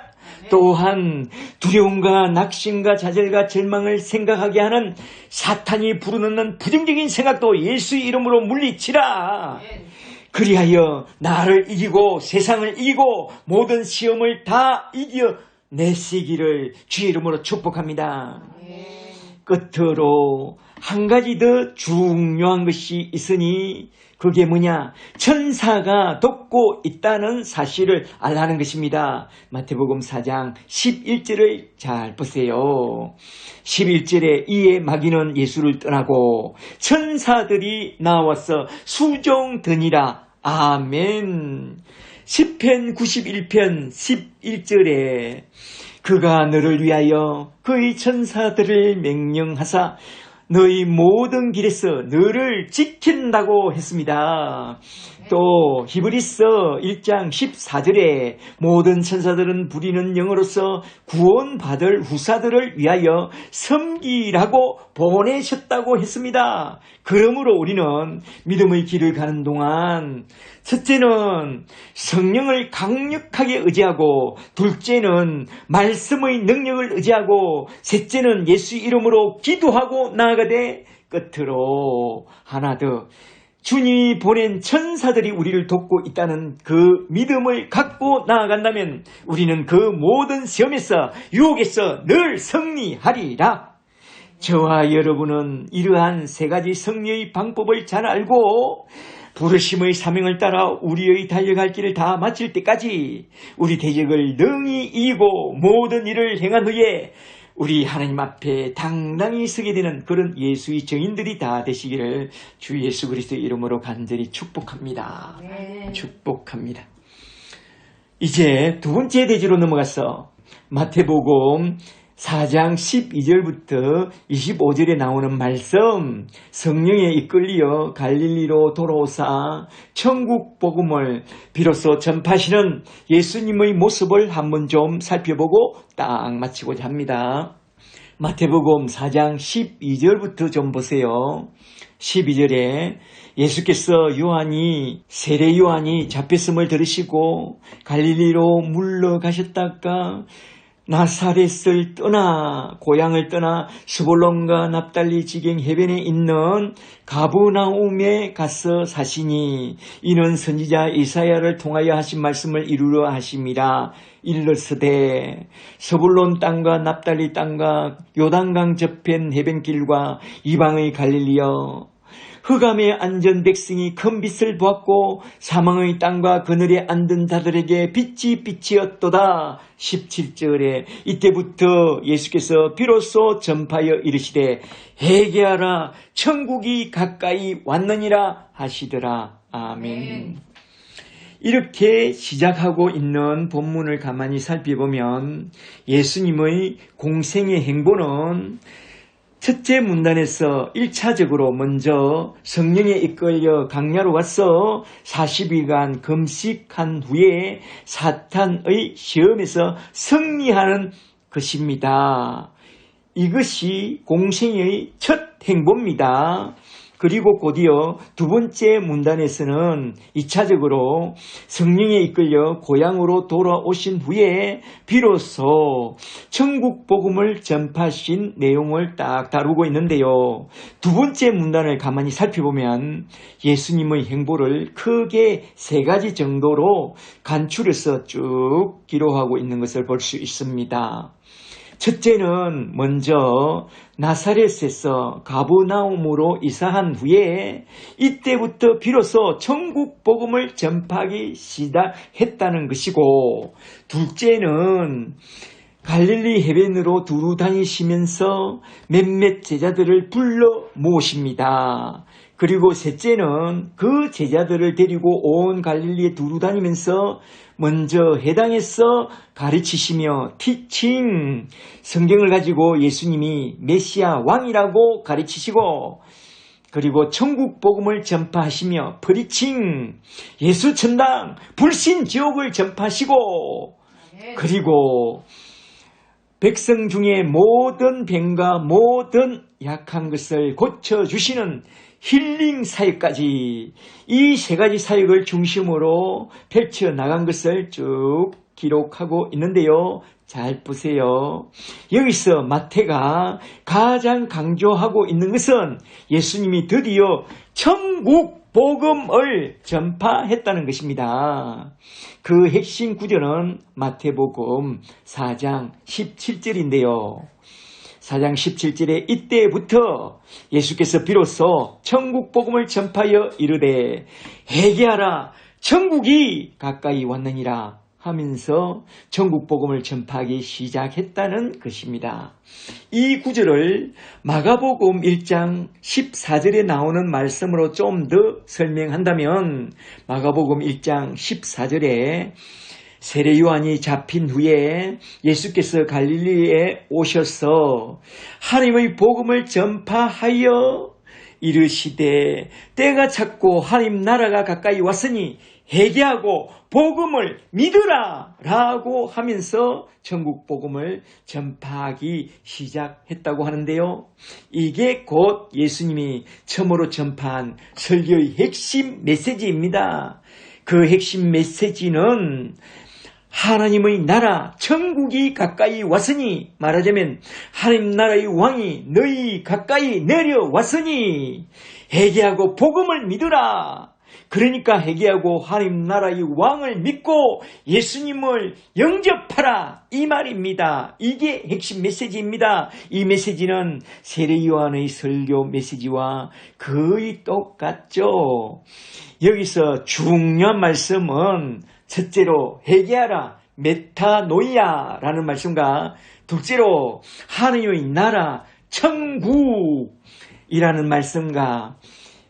또한 두려움과 낙심과 좌절과 절망을 생각하게 하는 사탄이 불어넣는 부정적인 생각도 예수의 이름으로 물리치라. 그리하여 나를 이기고 세상을 이기고 모든 시험을 다 이겨내시기를 주의 이름으로 축복합니다. 끝으로 한 가지 더 중요한 것이 있으니 그게 뭐냐? 천사가 돕고 있다는 사실을 알라는 것입니다. 마태복음 4장 11절을 잘 보세요. 11절에 이에 마귀는 예수를 떠나고 천사들이 나와서 수종드니라. 아멘. 시편 91편 11절에 그가 너를 위하여 그의 천사들을 명령하사 너희 모든 길에서 너를 지킨다고 했습니다. 또 히브리서 1장 14절에 모든 천사들은 부리는 영으로서 구원받을 후사들을 위하여 섬기라고 보내셨다고 했습니다. 그러므로 우리는 믿음의 길을 가는 동안 첫째는 성령을 강력하게 의지하고 둘째는 말씀의 능력을 의지하고 셋째는 예수 이름으로 기도하고 나아가되 끝으로 하나 더 주님이 보낸 천사들이 우리를 돕고 있다는 그 믿음을 갖고 나아간다면 우리는 그 모든 시험에서 유혹에서 늘 승리하리라. 저와 여러분은 이러한 세 가지 승리의 방법을 잘 알고 부르심의 사명을 따라 우리의 달려갈 길을 다 마칠 때까지 우리 대적을 능히 이기고 모든 일을 행한 후에 우리 하나님 앞에 당당히 서게 되는 그런 예수의 증인들이 다 되시기를 주 예수 그리스도의 이름으로 간절히 축복합니다. 네. 축복합니다. 이제 두 번째 대지로 넘어가서 마태복음 4장 12절부터 25절에 나오는 말씀, 성령에 이끌리어 갈릴리로 돌아오사 천국 복음을 비로소 전파하시는 예수님의 모습을 한번 좀 살펴보고 딱 마치고자 합니다. 마태복음 4장 12절부터 좀 보세요. 12절에 예수께서 세례 요한이 잡혔음을 들으시고 갈릴리로 물러가셨다가 나사렛을 떠나 고향을 떠나 스불론과 납달리 지경 해변에 있는 가브나움에 가서 사시니 이는 선지자 이사야를 통하여 하신 말씀을 이루려 하심이라. 일러스되 스불론 땅과 납달리 땅과 요단강 저편 해변길과 이방의 갈릴리여, 흑암에 앉은 백성이 큰 빛을 보았고 사망의 땅과 그늘에 앉은 자들에게 빛이 비치었도다. 17절에 이때부터 예수께서 비로소 전파하여 이르시되 회개하라 천국이 가까이 왔느니라 하시더라. 아멘. 이렇게 시작하고 있는 본문을 가만히 살펴보면 예수님의 공생의 행보는 첫째 문단에서 1차적으로 먼저 성령에 이끌려 강야로 와서 40일간 금식한 후에 사탄의 시험에서 승리하는 것입니다. 이것이 공생의 첫 행보입니다. 그리고 곧이어 두 번째 문단에서는 2차적으로 성령에 이끌려 고향으로 돌아오신 후에 비로소 천국 복음을 전파하신 내용을 딱 다루고 있는데요. 두 번째 문단을 가만히 살펴보면 예수님의 행보를 크게 세 가지 정도로 간추려서 쭉 기록하고 있는 것을 볼 수 있습니다. 첫째는 먼저 나사렛에서 가브나움으로 이사한 후에 이때부터 비로소 천국 복음을 전파하기 시작했다는 것이고, 둘째는 갈릴리 해변으로 두루 다니시면서 몇몇 제자들을 불러 모으십니다. 그리고 셋째는 그 제자들을 데리고 온 갈릴리에 두루 다니면서 먼저 해당에서 가르치시며 티칭, 성경을 가지고 예수님이 메시아 왕이라고 가르치시고, 그리고 천국 복음을 전파하시며 프리칭, 예수 천당, 불신 지옥을 전파하시고, 그리고 백성 중에 모든 병과 모든 약한 것을 고쳐주시는 힐링 사역까지, 이 세 가지 사역을 중심으로 펼쳐나간 것을 쭉 기록하고 있는데요. 잘 보세요. 여기서 마태가 가장 강조하고 있는 것은 예수님이 드디어 천국 복음을 전파했다는 것입니다. 그 핵심 구절은 마태복음 4장 17절인데요. 4장 17절에 이때부터 예수께서 비로소 천국 복음을 전파하여 이르되 회개하라 천국이 가까이 왔느니라 하면서 천국 복음을 전파하기 시작했다는 것입니다. 이 구절을 마가복음 1장 14절에 나오는 말씀으로 좀 더 설명한다면, 마가복음 1장 14절에 세례 요한이 잡힌 후에 예수께서 갈릴리에 오셔서 하나님의 복음을 전파하여 이르시되 때가 찼고 하나님 나라가 가까이 왔으니 회개하고 복음을 믿으라 라고 하면서 천국 복음을 전파하기 시작했다고 하는데요. 이게 곧 예수님이 처음으로 전파한 설교의 핵심 메시지입니다. 그 핵심 메시지는 하나님의 나라 천국이 가까이 왔으니, 말하자면 하나님 나라의 왕이 너희 가까이 내려왔으니 회개하고 복음을 믿으라. 그러니까 회개하고 하나님 나라의 왕을 믿고 예수님을 영접하라, 이 말입니다. 이게 핵심 메시지입니다. 이 메시지는 세례 요한의 설교 메시지와 거의 똑같죠. 여기서 중요한 말씀은 첫째로 회개하라, 메타노이아라는 말씀과 둘째로 하나님의 나라 천국이라는 말씀과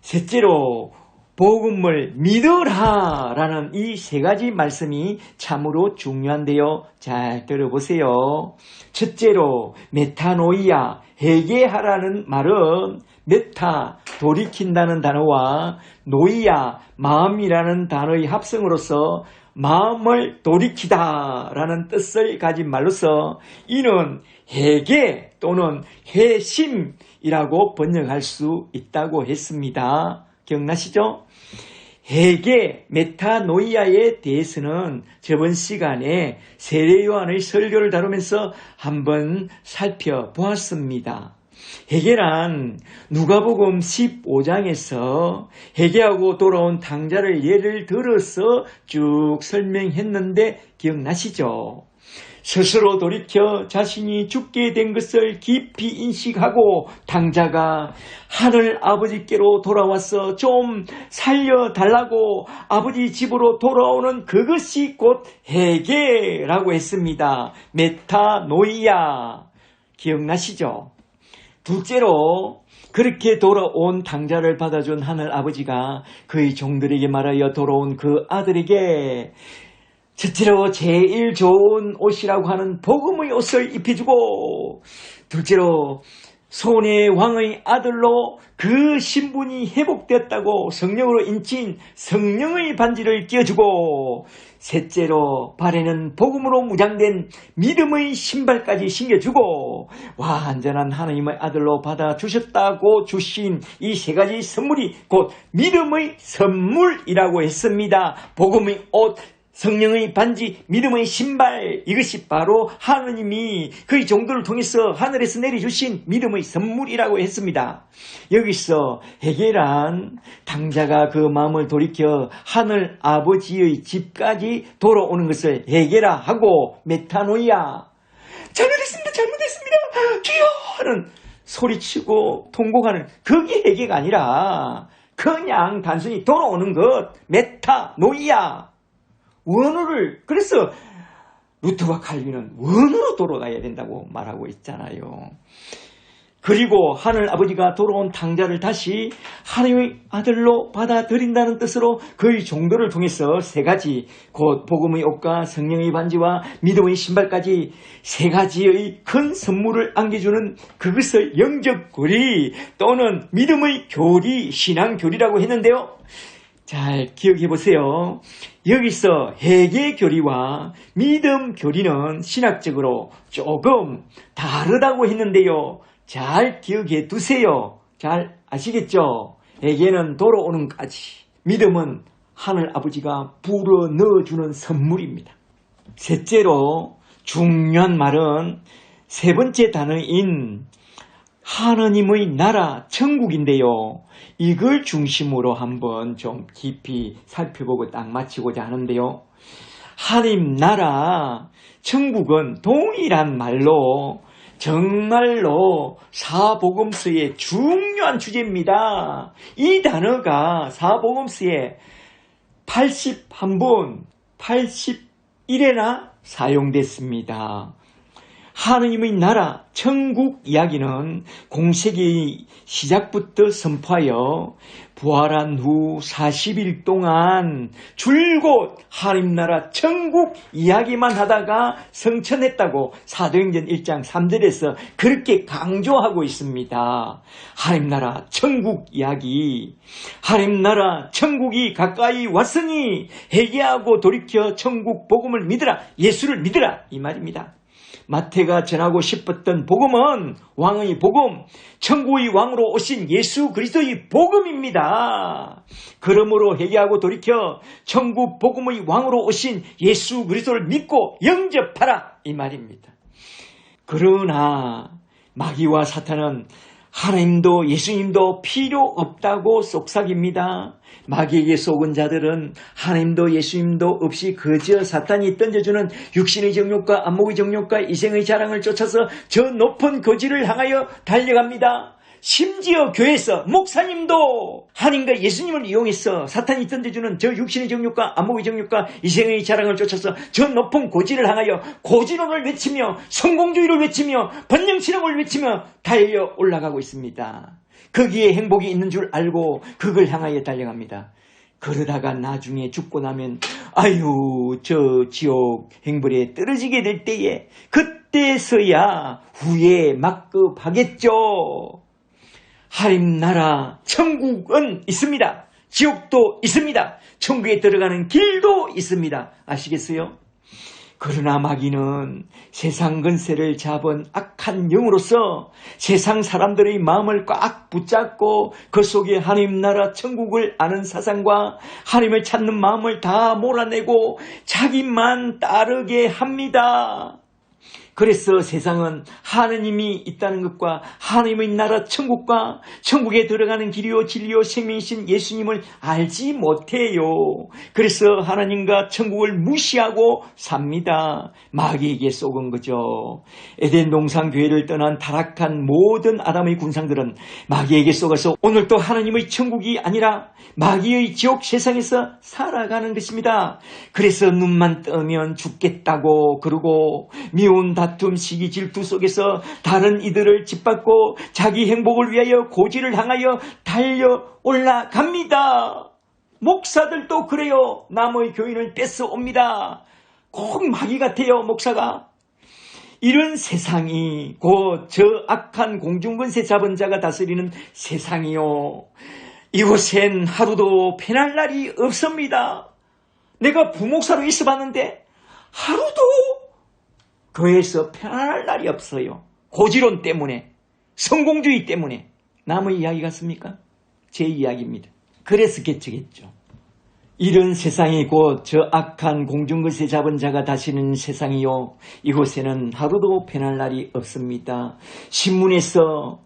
셋째로 복음을 믿으라라는 이 세 가지 말씀이 참으로 중요한데요. 잘 들어보세요. 첫째로 메타노이아, 회개하라는 말은 메타, 돌이킨다는 단어와 노이아, 마음이라는 단어의 합성으로서 마음을 돌이키다라는 뜻을 가진 말로서 이는 회개 또는 회심이라고 번역할 수 있다고 했습니다. 기억나시죠? 회개, 메타노이아에 대해서는 저번 시간에 세례 요한의 설교를 다루면서 한번 살펴보았습니다. 회개란 누가복음 15장에서 회개하고 돌아온 탕자를 예를 들어서 쭉 설명했는데 기억나시죠? 스스로 돌이켜 자신이 죽게 된 것을 깊이 인식하고 탕자가 하늘 아버지께로 돌아와서 좀 살려달라고 아버지 집으로 돌아오는 그것이 곧 회개라고 했습니다. 메타노이아 기억나시죠? 둘째로 그렇게 돌아온 탕자를 받아준 하늘 아버지가 그의 종들에게 말하여 돌아온 그 아들에게 첫째로 제일 좋은 옷이라고 하는 복음의 옷을 입혀주고, 둘째로 손의 왕의 아들로 그 신분이 회복됐다고 성령으로 인친 성령의 반지를 끼워주고, 셋째로 발에는 복음으로 무장된 믿음의 신발까지 신겨주고, 완전한 하나님의 아들로 받아주셨다고 주신 이 세 가지 선물이 곧 믿음의 선물이라고 했습니다. 복음의 옷, 성령의 반지, 믿음의 신발, 이것이 바로 하느님이 그의 종들을 통해서 하늘에서 내려주신 믿음의 선물이라고 했습니다. 여기서 회개란 탕자가 그 마음을 돌이켜 하늘 아버지의 집까지 돌아오는 것을 회개라 하고, 메타노이아, 잘못했습니다 주여 하는 소리치고 통곡하는 그게 회개가 아니라 그냥 단순히 돌아오는 것, 메타노이아. 원어를, 그래서 루터와 칼빈은 원어로 돌아가야 된다고 말하고 있잖아요. 그리고 하늘 아버지가 돌아온 탕자를 다시 하나님의 아들로 받아들인다는 뜻으로 그의 종들을 통해서 세 가지, 곧 복음의 옷과 성령의 반지와 믿음의 신발까지 세 가지의 큰 선물을 안겨주는 그것을 영적 교리 또는 믿음의 교리, 신앙 교리라고 했는데요. 잘 기억해 보세요. 여기서 회개 교리와 믿음 교리는 신학적으로 조금 다르다고 했는데요. 잘 기억해 두세요. 잘 아시겠죠? 회개는 돌아오는 까지, 믿음은 하늘 아버지가 불어 넣어주는 선물입니다. 셋째로 중요한 말은 세 번째 단어인 하느님의 나라, 천국인데요. 이걸 중심으로 한번 좀 깊이 살펴보고 딱 마치고자 하는데요. 하느님 나라, 천국은 동일한 말로 정말로 사복음서의 중요한 주제입니다. 이 단어가 사복음서에 81번, 81회나 사용됐습니다. 하느님의 나라, 천국 이야기는 공세기 시작부터 선포하여 부활한 후 40일 동안 줄곧 하느님 나라 천국 이야기만 하다가 성천했다고 사도행전 1장 3절에서 그렇게 강조하고 있습니다. 하느님 나라 천국 이야기, 하느님 나라 천국이 가까이 왔으니 회개하고 돌이켜 천국 복음을 믿으라, 예수를 믿으라, 이 말입니다. 마태가 전하고 싶었던 복음은 왕의 복음, 천국의 왕으로 오신 예수 그리스도의 복음입니다. 그러므로 회개하고 돌이켜 천국 복음의 왕으로 오신 예수 그리스도를 믿고 영접하라, 이 말입니다. 그러나 마귀와 사탄은 하나님도 예수님도 필요 없다고 속삭입니다. 마귀에게 속은 자들은 하나님도 예수님도 없이 거저 사탄이 던져주는 육신의 정욕과 안목의 정욕과 이생의 자랑을 쫓아서 저 높은 거지를 향하여 달려갑니다. 심지어 교회에서 목사님도 하나님과 예수님을 이용해서 사탄이 던져주는 저 육신의 정욕과 안목의 정욕과 이생의 자랑을 쫓아서 저 높은 고지를 향하여 고지론을 외치며 성공주의를 외치며 번영신앙을 외치며 달려 올라가고 있습니다. 거기에 행복이 있는 줄 알고 그걸 향하여 달려갑니다. 그러다가 나중에 죽고 나면 아유 저 지옥 행벌에 떨어지게 될 때에 그때서야 후에 막급하겠죠. 하나님 나라 천국은 있습니다. 지옥도 있습니다. 천국에 들어가는 길도 있습니다. 아시겠어요? 그러나 마귀는 세상 권세를 잡은 악한 영으로서 세상 사람들의 마음을 꽉 붙잡고 그 속에 하나님 나라 천국을 아는 사상과 하나님을 찾는 마음을 다 몰아내고 자기만 따르게 합니다. 그래서 세상은 하느님이 있다는 것과 하느님의 나라 천국과 천국에 들어가는 길이요 진리요 생명이신 예수님을 알지 못해요. 그래서 하나님과 천국을 무시하고 삽니다. 마귀에게 속은 거죠. 에덴 동산 교회를 떠난 타락한 모든 아담의 군상들은 마귀에게 속아서 오늘도 하나님의 천국이 아니라 마귀의 지옥 세상에서 살아가는 것입니다. 그래서 눈만 뜨면 죽겠다고 그러고 미운 다툼, 시기, 질투 속에서 다른 이들을 짓밟고 자기 행복을 위하여 고지를 향하여 달려 올라갑니다. 목사들도 그래요. 남의 교인을 뺏어옵니다. 꼭 마귀 같아요, 목사가. 이런 세상이 곧 저 악한 공중권세 잡은 자가 다스리는 세상이요. 이곳엔 하루도 편할 날이 없습니다. 내가 부목사로 있어봤는데 하루도 교회에서 편안할 날이 없어요. 고지론 때문에, 성공주의 때문에. 남의 이야기 같습니까? 제 이야기입니다. 그래서 개척했죠. 이런 세상이 곧 저 악한 공중것에 잡은 자가 다시는 세상이요. 이곳에는 하루도 편할 날이 없습니다. 신문에서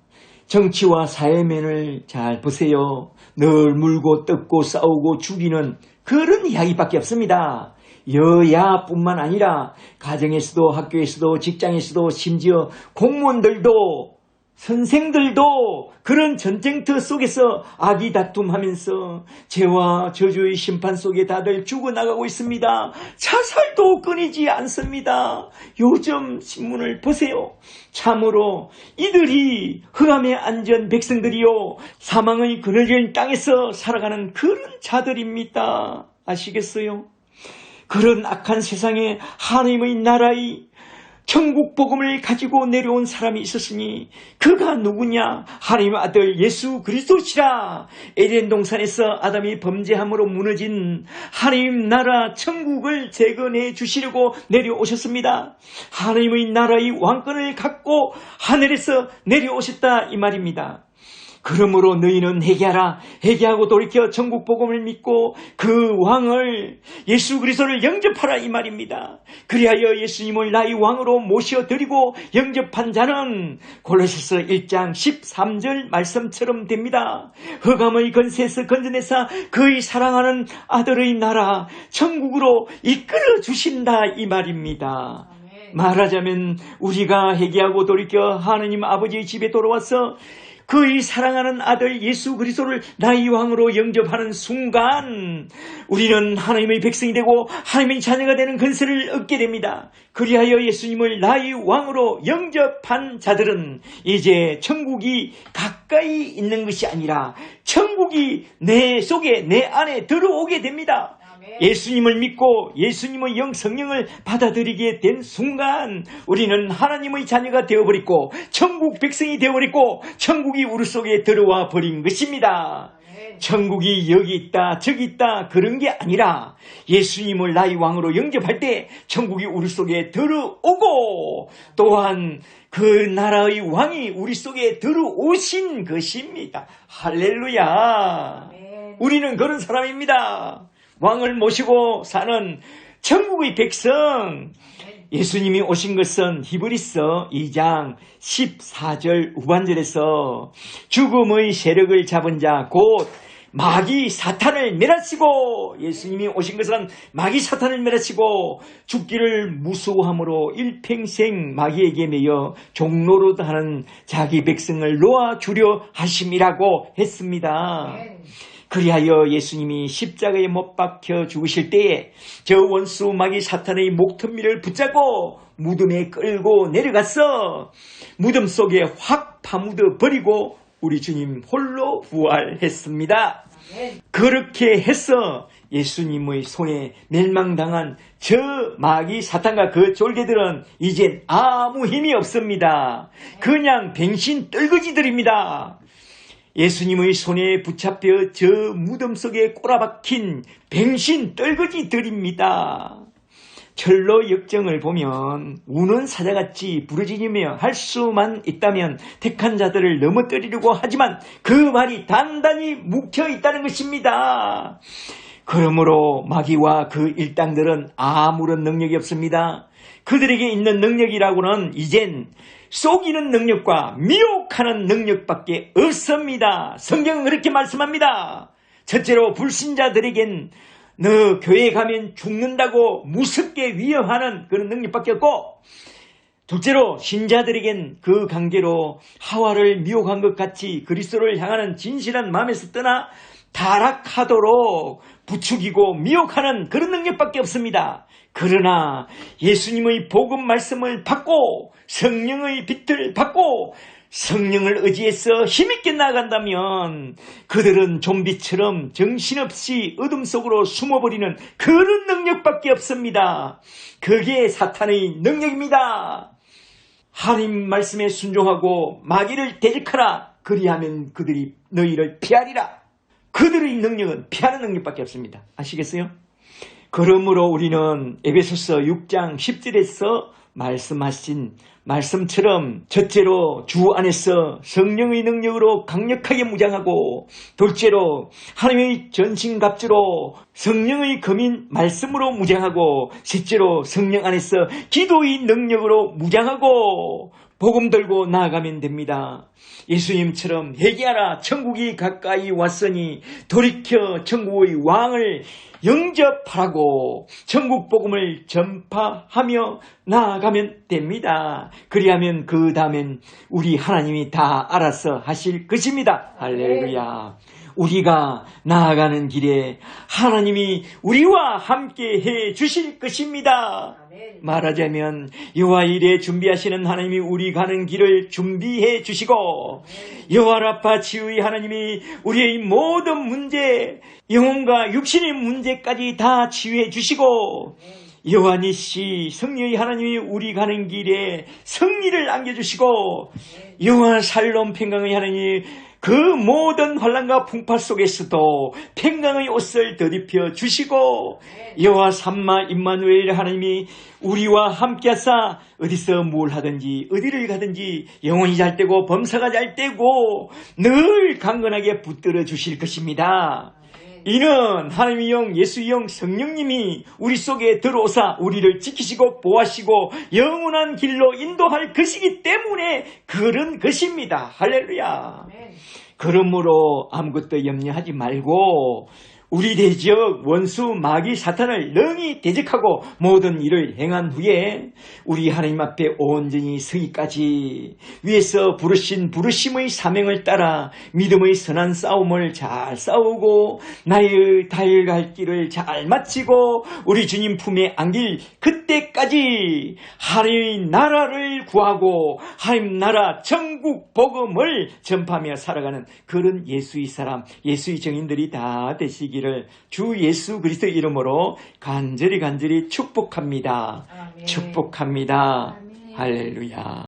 정치와 사회면을 잘 보세요. 늘 물고 뜯고 싸우고 죽이는 그런 이야기밖에 없습니다. 여야뿐만 아니라 가정에서도 학교에서도 직장에서도 심지어 공무원들도 선생들도 그런 전쟁터 속에서 악이 다툼하면서 죄와 저주의 심판 속에 다들 죽어나가고 있습니다. 자살도 끊이지 않습니다. 요즘 신문을 보세요. 참으로 이들이 흑암에 앉은 백성들이요 사망의 그늘진 땅에서 살아가는 그런 자들입니다. 아시겠어요? 그런 악한 세상에 하나님의 나라의 천국 복음을 가지고 내려온 사람이 있었으니 그가 누구냐? 하나님의 아들 예수 그리스도시라. 에덴 동산에서 아담이 범죄함으로 무너진 하나님 나라 천국을 재건해 주시려고 내려오셨습니다. 하나님의 나라의 왕권을 갖고 하늘에서 내려오셨다 이 말입니다. 그러므로 너희는 회개하라. 회개하고 돌이켜 천국 복음을 믿고 그 왕을 예수 그리스도를 영접하라 이 말입니다. 그리하여 예수님을 나의 왕으로 모셔드리고 영접한 자는 골로새서 1장 13절 말씀처럼 됩니다. 흑암의 권세에서 건져내사 그의 사랑하는 아들의 나라 천국으로 이끌어 주신다 이 말입니다. 말하자면 우리가 회개하고 돌이켜 하느님 아버지의 집에 돌아와서 그의 사랑하는 아들 예수 그리스도를 나의 왕으로 영접하는 순간 우리는 하나님의 백성이 되고 하나님의 자녀가 되는 권세를 얻게 됩니다. 그리하여 예수님을 나의 왕으로 영접한 자들은 이제 천국이 가까이 있는 것이 아니라 천국이 내 속에 내 안에 들어오게 됩니다. 예수님을 믿고 예수님의 성령을 받아들이게 된 순간 우리는 하나님의 자녀가 되어버렸고 천국 백성이 되어버렸고 천국이 우리 속에 들어와 버린 것입니다. 천국이 여기 있다 저기 있다 그런 게 아니라 예수님을 나의 왕으로 영접할 때 천국이 우리 속에 들어오고 또한 그 나라의 왕이 우리 속에 들어오신 것입니다. 할렐루야. 우리는 그런 사람입니다. 왕을 모시고 사는 천국의 백성. 예수님이 오신 것은 히브리서 2장 14절 후반절에서 죽음의 세력을 잡은 자 곧 마귀 사탄을 멸하시고 예수님이 오신 것은 마귀 사탄을 멸하시고 죽기를 무서워함으로 일평생 마귀에게 매여 종노릇 하는 자기 백성을 놓아주려 하심이라고 했습니다. 그리하여 예수님이 십자가에 못 박혀 죽으실 때에 저 원수 마귀 사탄의 목터미를 붙잡고 무덤에 끌고 내려가서 무덤 속에 확 파묻어 버리고 우리 주님 홀로 부활했습니다. 그렇게 해서 예수님의 손에 멸망당한 저 마귀 사탄과 그 졸개들은 이젠 아무 힘이 없습니다. 그냥 뱅신 떨거지들입니다. 예수님의 손에 붙잡혀 저 무덤 속에 꼬라박힌 뱅신 떨거지들입니다. 철로 역정을 보면 우는 사자같이 부르짖으며 할 수만 있다면 택한 자들을 넘어뜨리려고 하지만 그 말이 단단히 묵혀 있다는 것입니다. 그러므로 마귀와 그 일당들은 아무런 능력이 없습니다. 그들에게 있는 능력이라고는 이젠 속이는 능력과 미혹하는 능력밖에 없습니다. 성경은 그렇게 말씀합니다. 첫째로 불신자들에겐 너 교회 가면 죽는다고 무섭게 위협하는 그런 능력밖에 없고, 둘째로 신자들에겐 그 관계로 하와를 미혹한 것 같이 그리스도를 향하는 진실한 마음에서 떠나 타락하도록 부추기고 미혹하는 그런 능력밖에 없습니다. 그러나 예수님의 복음 말씀을 받고 성령의 빛을 받고 성령을 의지해서 힘있게 나아간다면 그들은 좀비처럼 정신없이 어둠 속으로 숨어버리는 그런 능력밖에 없습니다. 그게 사탄의 능력입니다. 하나님 말씀에 순종하고 마귀를 대적하라. 그리하면 그들이 너희를 피하리라. 그들의 능력은 피하는 능력밖에 없습니다. 아시겠어요? 그러므로 우리는 에베소서 6장 10절에서 말씀하신 말씀처럼 첫째로 주 안에서 성령의 능력으로 강력하게 무장하고, 둘째로 하나님의 전신갑주로 성령의 검인 말씀으로 무장하고, 셋째로 성령 안에서 기도의 능력으로 무장하고 복음 들고 나아가면 됩니다. 예수님처럼 회개하라 천국이 가까이 왔으니 돌이켜 천국의 왕을 영접하라고 천국 복음을 전파하며 나아가면 됩니다. 그리하면 그 다음엔 우리 하나님이 다 알아서 하실 것입니다. 할렐루야. 우리가 나아가는 길에 하나님이 우리와 함께 해 주실 것입니다. 말하자면 여호와 일에 준비하시는 하나님이 우리 가는 길을 준비해 주시고, 여호와 라파 치유의 하나님이 우리의 모든 문제, 영혼과 육신의 문제까지 다 치유해 주시고, 여호와 니시 승리의 하나님이 우리 가는 길에 승리를 안겨주시고, 여호와 살롬 평강의 하나님이 그 모든 환난과 풍파 속에서도 평강의 옷을 덧입혀 주시고, 여호와 삼마 임마누엘 하나님이 우리와 함께하사 어디서 뭘 하든지 어디를 가든지 영혼이 잘 되고 범사가 잘 되고 늘 강건하게 붙들어 주실 것입니다. 이는 하나님의 영, 예수의 영, 성령님이 우리 속에 들어오사 우리를 지키시고 보호하시고 영원한 길로 인도할 것이기 때문에 그런 것입니다. 할렐루야. 그러므로 아무것도 염려하지 말고 우리 대적 원수 마귀 사탄을 능히 대적하고 모든 일을 행한 후에 우리 하나님 앞에 온전히 서기까지 위에서 부르신 부르심의 사명을 따라 믿음의 선한 싸움을 잘 싸우고 나의 달려갈 길을 잘 마치고 우리 주님 품에 안길 그때까지 하나님의 나라를 구하고 하나님 나라 천국 복음을 전파하며 살아가는 그런 예수의 사람, 예수의 정인들이 다 되시기를 주 예수 그리스도 이름으로 간절히 축복합니다. 아멘. 축복합니다. 아멘. 할렐루야.